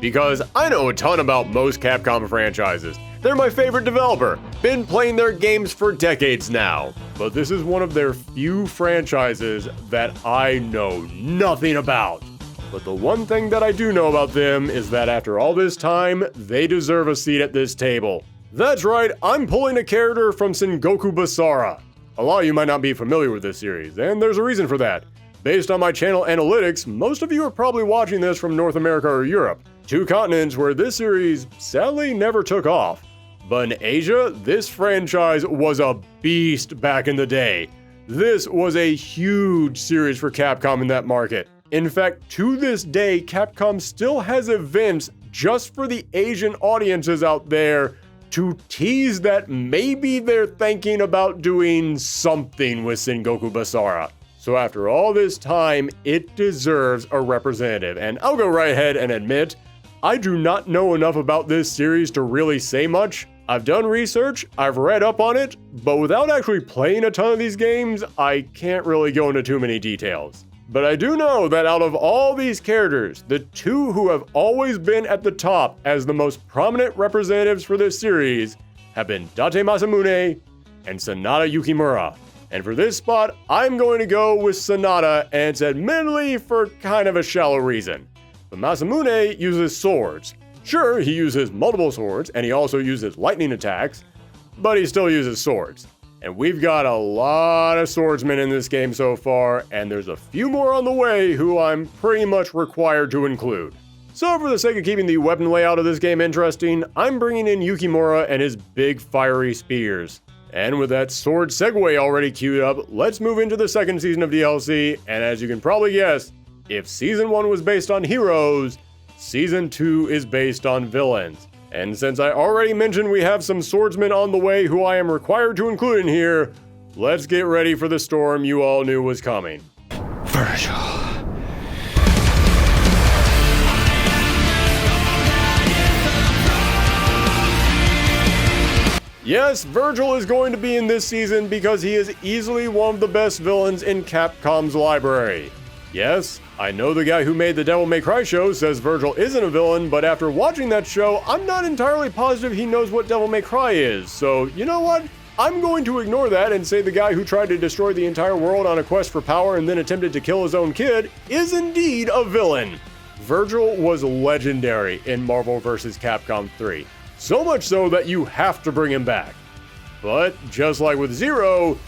Because I know a ton about most Capcom franchises. They're my favorite developer, been playing their games for decades now. But this is one of their few franchises that I know nothing about. But the one thing that I do know about them is that after all this time, they deserve a seat at this table. That's right, I'm pulling a character from Sengoku Basara. A lot of you might not be familiar with this series, and there's a reason for that. Based on my channel analytics, most of you are probably watching this from North America or Europe, 2 continents where this series sadly never took off. But in Asia, this franchise was a beast back in the day. This was a huge series for Capcom in that market. In fact, to this day, Capcom still has events just for the Asian audiences out there to tease that maybe they're thinking about doing something with Sengoku Basara. So after all this time, it deserves a representative. And I'll go right ahead and admit, I do not know enough about this series to really say much. I've done research, I've read up on it, but without actually playing a ton of these games, I can't really go into too many details. But I do know that out of all these characters, the two who have always been at the top as the most prominent representatives for this series have been Date Masamune and Sanada Yukimura. And for this spot, I'm going to go with Sanada, and it's admittedly for kind of a shallow reason. But Masamune uses swords. Sure, he uses multiple swords, and he also uses lightning attacks, but he still uses swords. And we've got a lot of swordsmen in this game so far, and there's a few more on the way who I'm pretty much required to include. So for the sake of keeping the weapon layout of this game interesting, I'm bringing in Yukimura and his big fiery spears. And with that sword segue already queued up, let's move into the second season of DLC, and as you can probably guess, if Season 1 was based on heroes, Season 2 is based on villains. And since I already mentioned we have some swordsmen on the way who I am required to include in here, let's get ready for the storm you all knew was coming. Virgil. Yes, Virgil is going to be in this season because he is easily one of the best villains in Capcom's library. Yes, I know the guy who made the Devil May Cry show says Virgil isn't a villain, but after watching that show, I'm not entirely positive he knows what Devil May Cry is. So, you know what? I'm going to ignore that and say the guy who tried to destroy the entire world on a quest for power and then attempted to kill his own kid is indeed a villain. Virgil was legendary in Marvel vs. Capcom 3. So much so that you have to bring him back. But just like with Zero,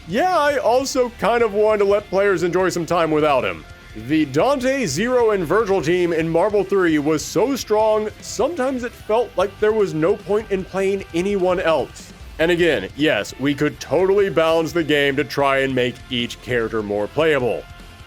yeah, I also kind of wanted to let players enjoy some time without him. The Dante, Zero, and Virgil team in Marvel 3 was so strong, sometimes it felt like there was no point in playing anyone else. And again, yes, we could totally balance the game to try and make each character more playable.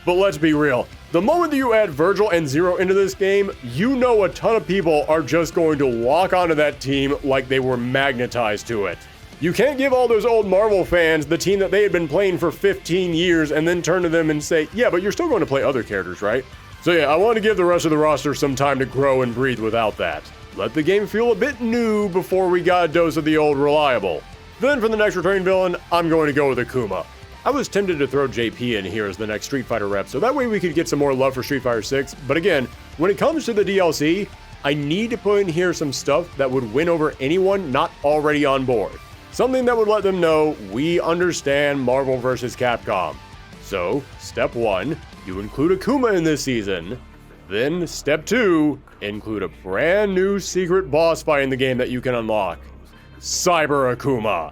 But let's be real, the moment that you add Virgil and Zero into this game, you know a ton of people are just going to walk onto that team like they were magnetized to it. You can't give all those old Marvel fans the team that they had been playing for 15 years and then turn to them and say, yeah, but you're still going to play other characters, right? So yeah, I want to give the rest of the roster some time to grow and breathe without that. Let the game feel a bit new before we got a dose of the old reliable. Then for the next returning villain, I'm going to go with Akuma. I was tempted to throw JP in here as the next Street Fighter rep, so that way we could get some more love for Street Fighter 6. But again, when it comes to the DLC, I need to put in here some stuff that would win over anyone not already on board. Something that would let them know we understand Marvel vs. Capcom. So, step 1, you include Akuma in this season. Then, step 2, include a brand new secret boss fight in the game that you can unlock. Cyber Akuma.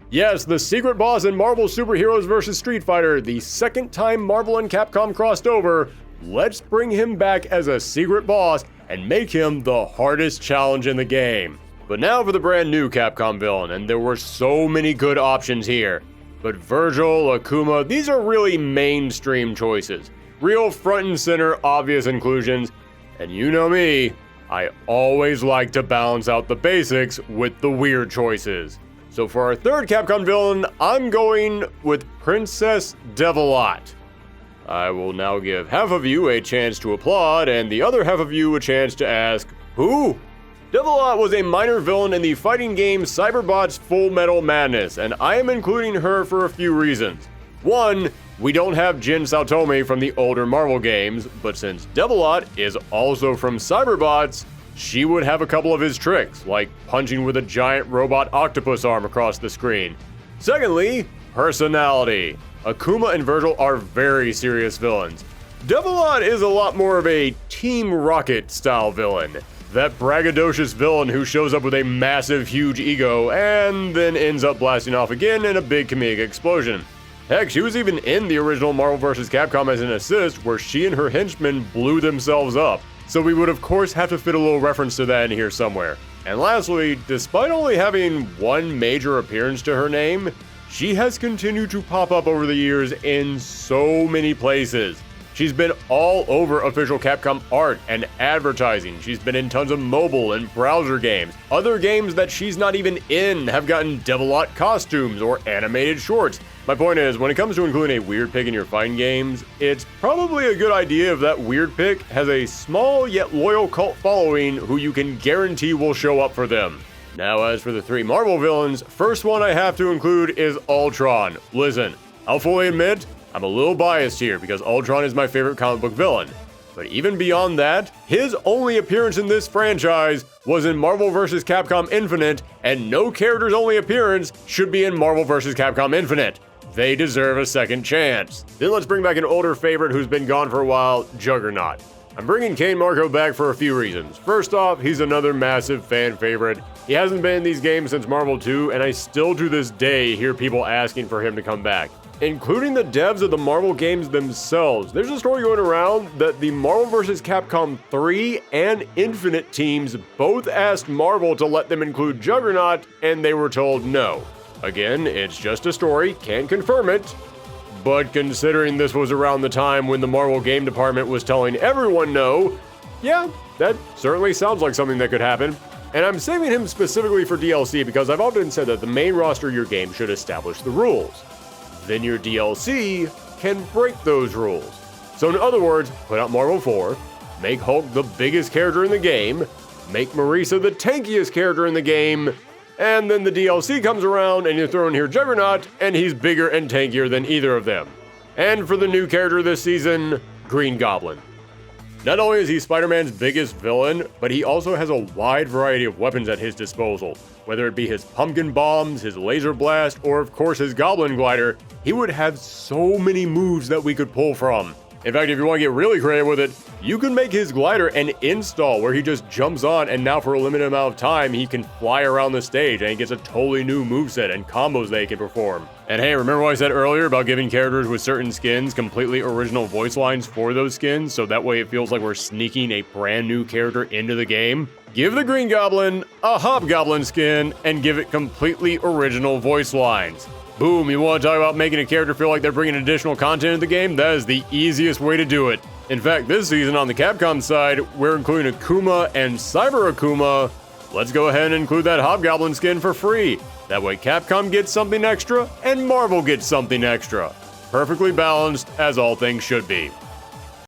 Yes, the secret boss in Marvel Superheroes vs. Street Fighter, the second time Marvel and Capcom crossed over. Let's bring him back as a secret boss and make him the hardest challenge in the game. But now for the brand new Capcom villain, and there were so many good options here. But Virgil, Akuma, these are really mainstream choices. Real front and center, obvious inclusions. And you know me, I always like to balance out the basics with the weird choices. So for our third Capcom villain, I'm going with Princess Devilot. I will now give half of you a chance to applaud, and the other half of you a chance to ask, who? Devilot was a minor villain in the fighting game Cyberbot's Full Metal Madness, and I am including her for a few reasons. One, we don't have Jin Saotome from the older Marvel games, but since Devilot is also from Cyberbots, she would have a couple of his tricks, like punching with a giant robot octopus arm across the screen. Secondly, personality. Akuma and Virgil are very serious villains. Devilot is a lot more of a Team Rocket style villain. That braggadocious villain who shows up with a massive, huge ego and then ends up blasting off again in a big comedic explosion. Heck, she was even in the original Marvel vs. Capcom as an assist where she and her henchmen blew themselves up. So we would of course have to fit a little reference to that in here somewhere. And lastly, despite only having one major appearance to her name, she has continued to pop up over the years in so many places. She's been all over official Capcom art and advertising. She's been in tons of mobile and browser games. Other games that she's not even in have gotten Devilot costumes or animated shorts. My point is, when it comes to including a weird pick in your fighting games, it's probably a good idea if that weird pick has a small yet loyal cult following who you can guarantee will show up for them. Now, as for the 3 Marvel villains, first one I have to include is Ultron. Listen, I'll fully admit, I'm a little biased here because Ultron is my favorite comic book villain. But even beyond that, his only appearance in this franchise was in Marvel vs. Capcom Infinite, and no character's only appearance should be in Marvel vs. Capcom Infinite. They deserve a second chance. Then let's bring back an older favorite who's been gone for a while, Juggernaut. I'm bringing Kane Marco back for a few reasons. First off, he's another massive fan favorite. He hasn't been in these games since Marvel 2, and I still to this day hear people asking for him to come back, including the devs of the Marvel games themselves. There's a story going around that the Marvel vs. Capcom 3 and Infinite teams both asked Marvel to let them include Juggernaut, and they were told no. Again, it's just a story, can't confirm it, but considering this was around the time when the Marvel game department was telling everyone no, yeah, that certainly sounds like something that could happen. And I'm saving him specifically for DLC because I've often said that the main roster of your game should establish the rules. Then your DLC can break those rules. So in other words, put out Marvel 4, make Hulk the biggest character in the game, make Marisa the tankiest character in the game, and then the DLC comes around and you throw in here Juggernaut, and he's bigger and tankier than either of them. And for the new character this season, Green Goblin. Not only is he Spider-Man's biggest villain, but he also has a wide variety of weapons at his disposal. Whether it be his pumpkin bombs, his laser blast, or of course his goblin glider, he would have so many moves that we could pull from. In fact, if you want to get really creative with it, you can make his glider an install where he just jumps on, and now for a limited amount of time, he can fly around the stage and he gets a totally new moveset and combos they can perform. And hey, remember what I said earlier about giving characters with certain skins completely original voice lines for those skins, so that way it feels like we're sneaking a brand new character into the game? Give the Green Goblin a Hobgoblin skin and give it completely original voice lines. Boom, you want to talk about making a character feel like they're bringing additional content in the game? That is the easiest way to do it. In fact, this season on the Capcom side, we're including Akuma and Cyber Akuma. Let's go ahead and include that Hobgoblin skin for free. That way Capcom gets something extra and Marvel gets something extra. Perfectly balanced, as all things should be.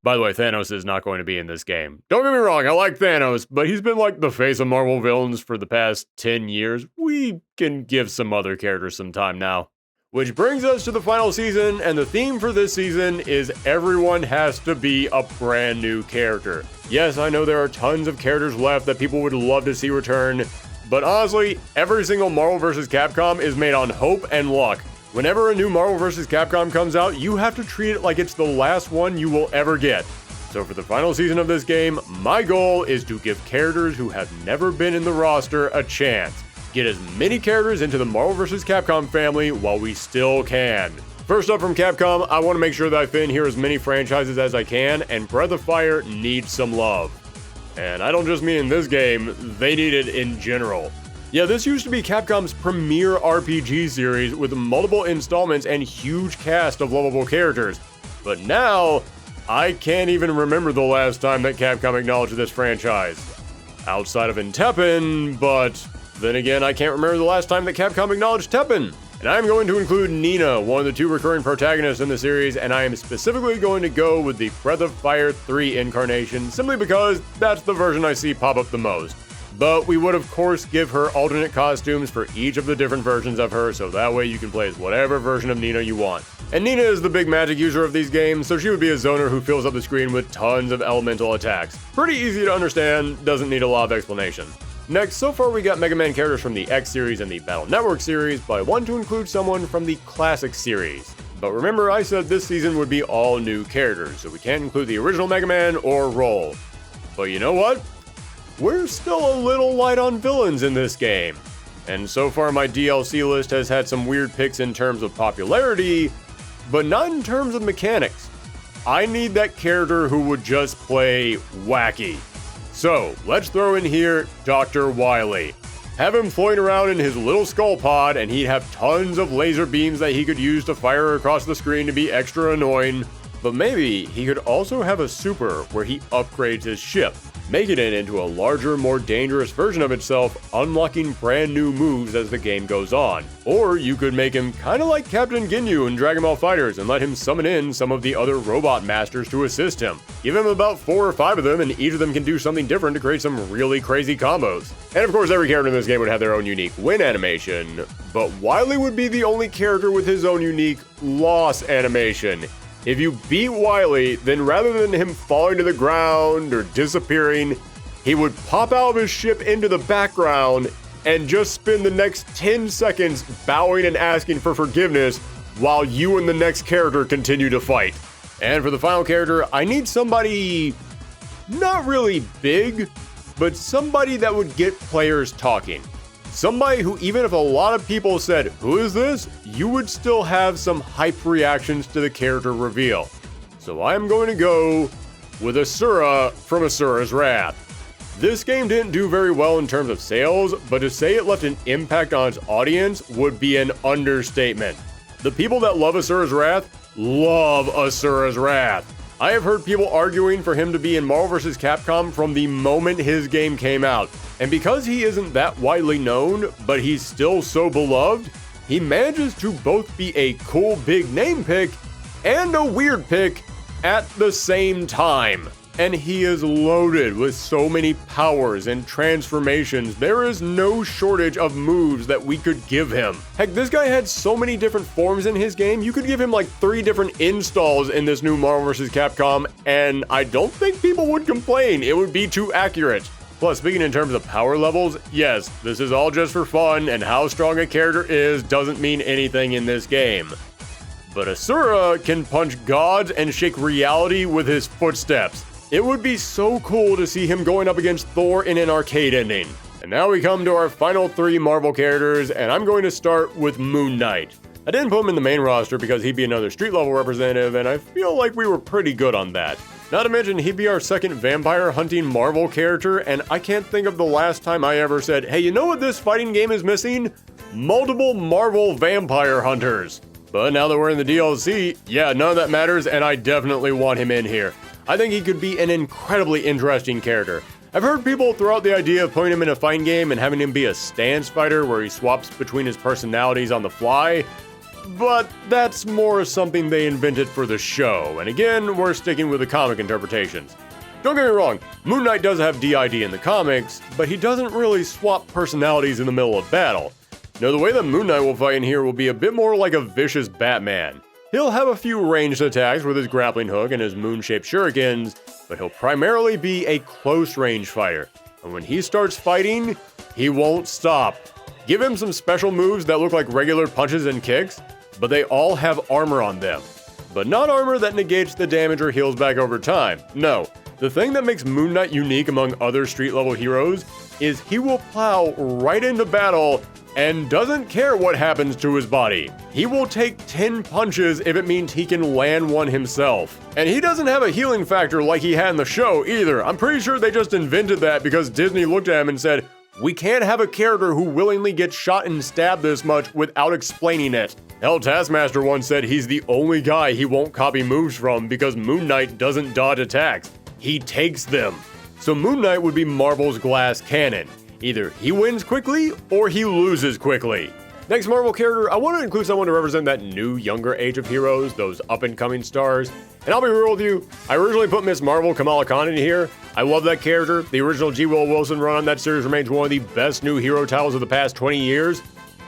By the way, Thanos is not going to be in this game. Don't get me wrong, I like Thanos, but he's been like the face of Marvel villains for the past 10 years. We can give some other characters some time now. Which brings us to the final season, and the theme for this season is everyone has to be a brand new character. Yes, I know there are tons of characters left that people would love to see return, but honestly, every single Marvel vs. Capcom is made on hope and luck. Whenever a new Marvel vs. Capcom comes out, you have to treat it like it's the last one you will ever get. So for the final season of this game, my goal is to give characters who have never been in the roster a chance. Get as many characters into the Marvel vs. Capcom family while we still can. First up from Capcom, I want to make sure that I fit in here as many franchises as I can, and Breath of Fire needs some love. And I don't just mean in this game, they need it in general. Yeah, this used to be Capcom's premier RPG series with multiple installments and huge cast of lovable characters. But now, I can't even remember the last time that Capcom acknowledged this franchise. Outside of in Tekken, but then again, I can't remember the last time that Capcom acknowledged Tekken. And I'm going to include Nina, one of the 2 recurring protagonists in the series, and I am specifically going to go with the Breath of Fire 3 incarnation, simply because that's the version I see pop up the most. But we would of course give her alternate costumes for each of the different versions of her, so that way you can play as whatever version of Nina you want. And Nina is the big magic user of these games, so she would be a zoner who fills up the screen with tons of elemental attacks. Pretty easy to understand, doesn't need a lot of explanation. Next, so far we got Mega Man characters from the X series and the Battle Network series, but I want to include someone from the Classic series. But remember, I said this season would be all new characters, so we can't include the original Mega Man or Roll. But you know what? We're still a little light on villains in this game. And so far my DLC list has had some weird picks in terms of popularity, but not in terms of mechanics. I need that character who would just play wacky. So, let's throw in here Dr. Wily. Have him floating around in his little skull pod, and he'd have tons of laser beams that he could use to fire across the screen to be extra annoying. But maybe he could also have a super where he upgrades his ship. making it into a larger, more dangerous version of itself, unlocking brand new moves as the game goes on. Or you could make him kinda like Captain Ginyu in Dragon Ball FighterZ and let him summon in some of the other robot masters to assist him. Give him about 4 or 5 of them, and each of them can do something different to create some really crazy combos. And of course, every character in this game would have their own unique win animation, but Wily would be the only character with his own unique loss animation. If you beat Wily, then rather than him falling to the ground or disappearing, he would pop out of his ship into the background and just spend the next 10 seconds bowing and asking for forgiveness while you and the next character continue to fight. And for the final character, I need somebody not really big, but somebody that would get players talking. Somebody who, even if a lot of people said, "Who is this?" you would still have some hype reactions to the character reveal. So I'm going to go with Asura from Asura's Wrath. This game didn't do very well in terms of sales, but to say it left an impact on its audience would be an understatement. The people that love Asura's Wrath love Asura's Wrath. I have heard people arguing for him to be in Marvel vs. Capcom from the moment his game came out. And because he isn't that widely known, but he's still so beloved, he manages to both be a cool big name pick and a weird pick at the same time. And he is loaded with so many powers and transformations. There is no shortage of moves that we could give him. Heck, this guy had so many different forms in his game, you could give him like 3 different installs in this new Marvel vs. Capcom, and I don't think people would complain. It would be too accurate. Plus, speaking in terms of power levels, yes, this is all just for fun, and how strong a character is doesn't mean anything in this game. But Asura can punch gods and shake reality with his footsteps. It would be so cool to see him going up against Thor in an arcade ending. And now we come to our final 3 Marvel characters, and I'm going to start with Moon Knight. I didn't put him in the main roster because he'd be another street level representative, and I feel like we were pretty good on that. Not to mention, he'd be our second vampire hunting Marvel character, and I can't think of the last time I ever said, "Hey, you know what this fighting game is missing? Multiple Marvel vampire hunters." But now that we're in the DLC, yeah, none of that matters, and I definitely want him in here. I think he could be an incredibly interesting character. I've heard people throw out the idea of putting him in a fighting game and having him be a stance fighter where he swaps between his personalities on the fly, but that's more something they invented for the show, and again, we're sticking with the comic interpretations. Don't get me wrong, Moon Knight does have DID in the comics, but he doesn't really swap personalities in the middle of battle. No, the way that Moon Knight will fight in here will be a bit more like a vicious Batman. He'll have a few ranged attacks with his grappling hook and his moon-shaped shurikens, but he'll primarily be a close-range fighter. And when he starts fighting, he won't stop. Give him some special moves that look like regular punches and kicks, but they all have armor on them. But not armor that negates the damage or heals back over time. No, the thing that makes Moon Knight unique among other street-level heroes is he will plow right into battle and doesn't care what happens to his body. He will take 10 punches if it means he can land one himself. And he doesn't have a healing factor like he had in the show either. I'm pretty sure they just invented that because Disney looked at him and said, "We can't have a character who willingly gets shot and stabbed this much without explaining it." Hell, Taskmaster once said he's the only guy he won't copy moves from because Moon Knight doesn't dodge attacks. He takes them. So Moon Knight would be Marvel's glass cannon. Either he wins quickly or he loses quickly. Next Marvel character, I want to include someone to represent that new, younger age of heroes, those up-and-coming stars. And I'll be real with you, I originally put Miss Marvel Kamala Khan in here. I love that character. The original G. Will Wilson run on that series remains one of the best new hero titles of the past 20 years.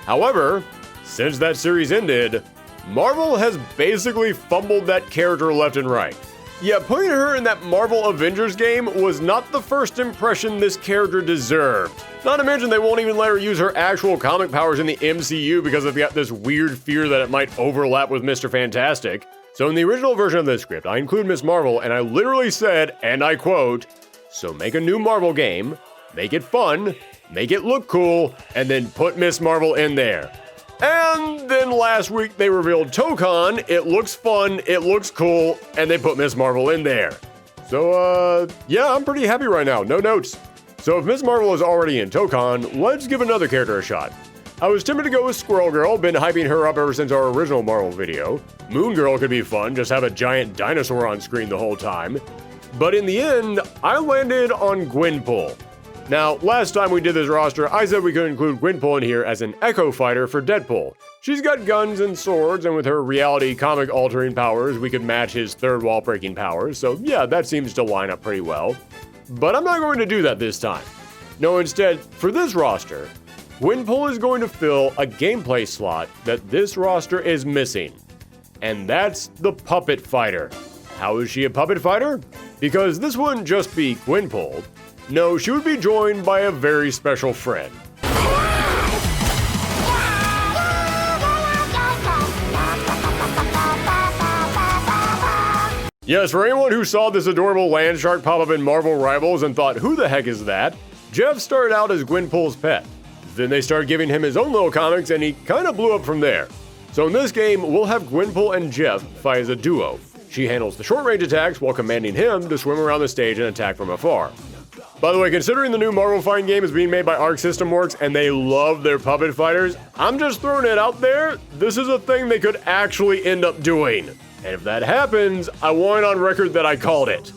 However, since that series ended, Marvel has basically fumbled that character left and right. Yeah, putting her in that Marvel Avengers game was not the first impression this character deserved. Not to mention they won't even let her use her actual comic powers in the MCU because they've got this weird fear that it might overlap with Mr. Fantastic. So in the original version of this script, I include Miss Marvel and I literally said, and I quote, "So make a new Marvel game, make it fun, make it look cool, and then put Miss Marvel in there." And then last week they revealed Tokon, it looks fun, it looks cool, and they put Miss Marvel in there. So, yeah, I'm pretty happy right now, no notes. So if Miss Marvel is already in Tokon, let's give another character a shot. I was tempted to go with Squirrel Girl, been hyping her up ever since our original Marvel video. Moon Girl could be fun, just have a giant dinosaur on screen the whole time. But in the end, I landed on Gwenpool. Now, last time we did this roster, I said we could include Gwenpool in here as an Echo Fighter for Deadpool. She's got guns and swords, and with her reality comic altering powers, we could match his third wall breaking powers, so yeah, that seems to line up pretty well. But I'm not going to do that this time. No, instead, for this roster, Gwenpool is going to fill a gameplay slot that this roster is missing. And that's the Puppet Fighter. How is she a Puppet Fighter? Because this wouldn't just be Gwenpool. No, she would be joined by a very special friend. Yes, for anyone who saw this adorable land shark pop up in Marvel Rivals and thought, who the heck is that? Jeff started out as Gwenpool's pet. Then they started giving him his own little comics and he kind of blew up from there. So in this game, we'll have Gwenpool and Jeff fight as a duo. She handles the short-range attacks while commanding him to swim around the stage and attack from afar. By the way, considering the new Marvel fighting game is being made by Arc System Works and they love their puppet fighters, I'm just throwing it out there, this is a thing they could actually end up doing. And if that happens, I want it on record that I called it.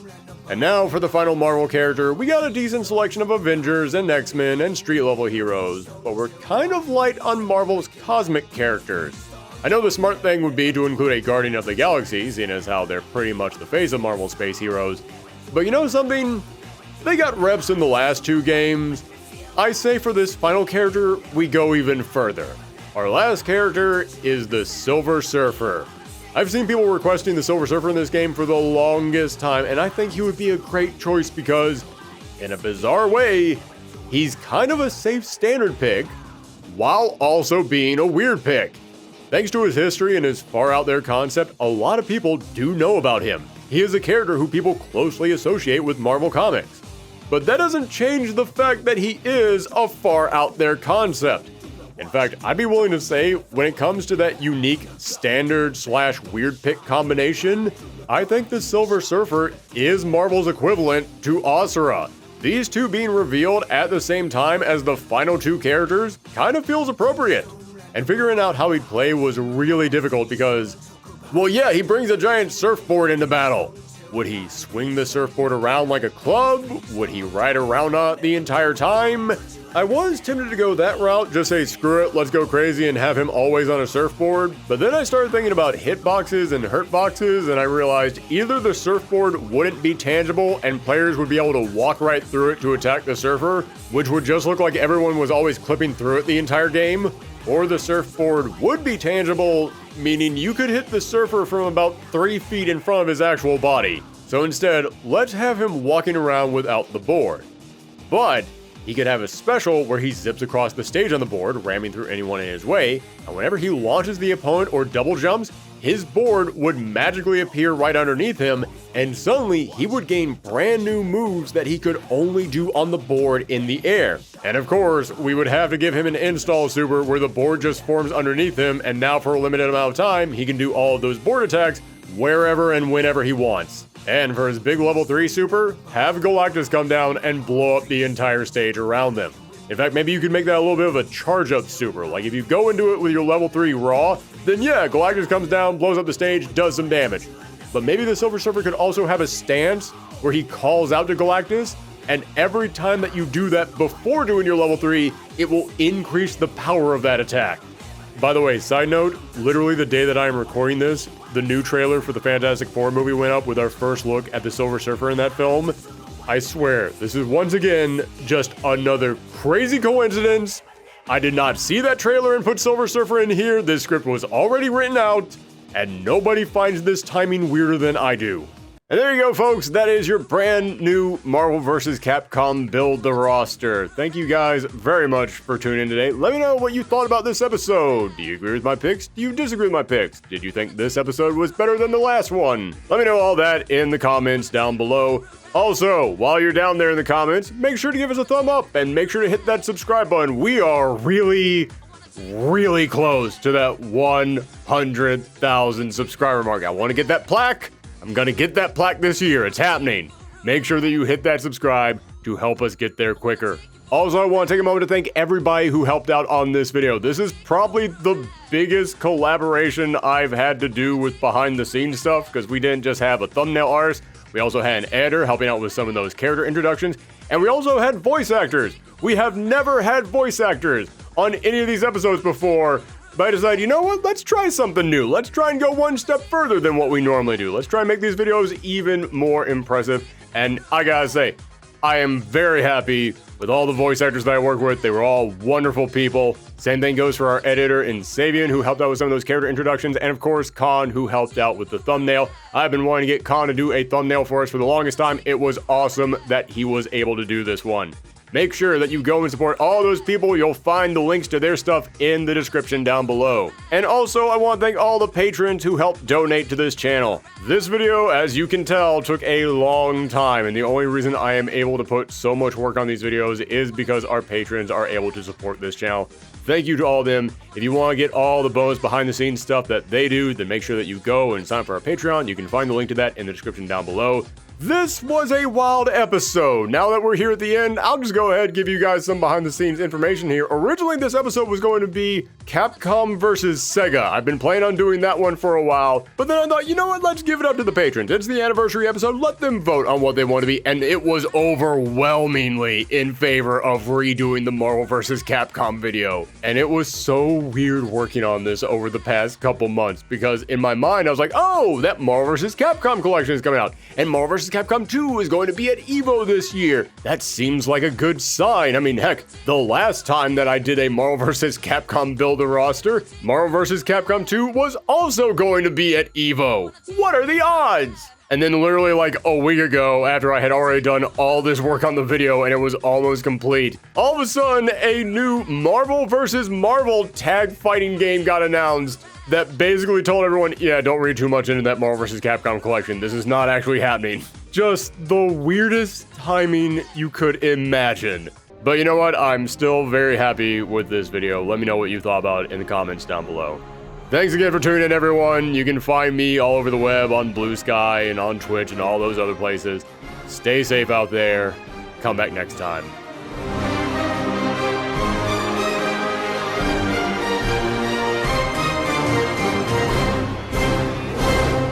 And now for the final Marvel character, we got a decent selection of Avengers and X-Men and street-level heroes, but we're kind of light on Marvel's cosmic characters. I know the smart thing would be to include a Guardian of the Galaxy, seeing as how they're pretty much the face of Marvel space heroes. But you know something? They got reps in the last two games. I say for this final character, we go even further. Our last character is the Silver Surfer. I've seen people requesting the Silver Surfer in this game for the longest time, and I think he would be a great choice because, in a bizarre way, he's kind of a safe standard pick, while also being a weird pick. Thanks to his history and his far out there concept, a lot of people do know about him. He is a character who people closely associate with Marvel Comics. But that doesn't change the fact that he is a far out there concept. In fact, I'd be willing to say, when it comes to that unique standard/weird pick combination, I think the Silver Surfer is Marvel's equivalent to Asura. These two being revealed at the same time as the final two characters kind of feels appropriate. And figuring out how he'd play was really difficult because, well, yeah, he brings a giant surfboard into battle. Would he swing the surfboard around like a club? Would he ride around on it the entire time? I was tempted to go that route, just say screw it, let's go crazy and have him always on a surfboard, but then I started thinking about hitboxes and hurtboxes and I realized either the surfboard wouldn't be tangible and players would be able to walk right through it to attack the surfer, which would just look like everyone was always clipping through it the entire game, or the surfboard would be tangible, meaning you could hit the surfer from about 3 feet in front of his actual body. So instead, let's have him walking around without the board. But he could have a special where he zips across the stage on the board, ramming through anyone in his way, and whenever he launches the opponent or double jumps, his board would magically appear right underneath him, and suddenly he would gain brand new moves that he could only do on the board in the air. And of course, we would have to give him an install super where the board just forms underneath him, and now for a limited amount of time, he can do all of those board attacks wherever and whenever he wants. And for his big level 3 super, have Galactus come down and blow up the entire stage around them. In fact, maybe you could make that a little bit of a charge up super. Like if you go into it with your level 3 raw, then yeah, Galactus comes down, blows up the stage, does some damage. But maybe the Silver Surfer could also have a stance where he calls out to Galactus, and every time that you do that before doing your level 3, it will increase the power of that attack. By the way, side note, literally the day that I am recording this, the new trailer for the Fantastic Four movie went up with our first look at the Silver Surfer in that film. I swear, this is once again just another crazy coincidence. I did not see that trailer and put Silver Surfer in here. This script was already written out, and nobody finds this timing weirder than I do. And there you go, folks. That is your brand new Marvel vs. Capcom Build the Roster. Thank you guys very much for tuning in today. Let me know what you thought about this episode. Do you agree with my picks? Do you disagree with my picks? Did you think this episode was better than the last one? Let me know all that in the comments down below. Also, while you're down there in the comments, make sure to give us a thumb up and make sure to hit that subscribe button. We are really close to that 100,000 subscriber mark. I want to get that plaque. I'm gonna get that plaque this year. It's happening. Make sure that you hit that subscribe to help us get there quicker. Also, I want to take a moment to thank everybody who helped out on this video. This is probably the biggest collaboration I've had to do with behind the scenes stuff because we didn't just have a thumbnail artist. We also had an editor helping out with some of those character introductions, and we also had voice actors. We have never had voice actors on any of these episodes before, but I decided, you know what, let's try something new. Let's try and go one step further than what we normally do. Let's try and make these videos even more impressive, and I gotta say, I am very happy with all the voice actors that I work with. They were all wonderful people. Same thing goes for our editor in Savian, who helped out with some of those character introductions, and of course, Khan, who helped out with the thumbnail. I've been wanting to get Khan to do a thumbnail for us for the longest time. It was awesome that he was able to do this one. Make sure that you go and support all those people. You'll find the links to their stuff in the description down below. And also, I want to thank all the patrons who helped donate to this channel. This video, as you can tell, took a long time, and the only reason I am able to put so much work on these videos is because our patrons are able to support this channel. Thank you to all of them. If you want to get all the bonus behind the scenes stuff that they do, then make sure that you go and sign up for our Patreon. You can find the link to that in the description down below. This was a wild episode. Now that we're here at the end, I'll just go ahead and give you guys some behind the scenes information here. Originally, this episode was going to be Capcom versus Sega. I've been planning on doing that one for a while, but then I thought, you know what, let's give it up to the patrons. It's the anniversary episode, let them vote on what they want to be, and it was overwhelmingly in favor of redoing the Marvel vs. Capcom video. And it was so weird working on this over the past couple months, because in my mind, I was like, oh, that Marvel vs. Capcom collection is coming out, and Marvel vs. Capcom 2 is going to be at EVO this year. That seems like a good sign. I mean, heck, the last time that I did a Marvel vs. Capcom build a roster, Marvel vs. Capcom 2 was also going to be at EVO. What are the odds? And then literally like a week ago, after I had already done all this work on the video and it was almost complete, all of a sudden a new Marvel vs. Marvel tag fighting game got announced that basically told everyone, yeah, don't read too much into that Marvel vs. Capcom collection. This is not actually happening. Just the weirdest timing you could imagine. But you know what? I'm still very happy with this video. Let me know what you thought about it in the comments down below. Thanks again for tuning in, everyone. You can find me all over the web on Blue Sky and on Twitch and all those other places. Stay safe out there. Come back next time.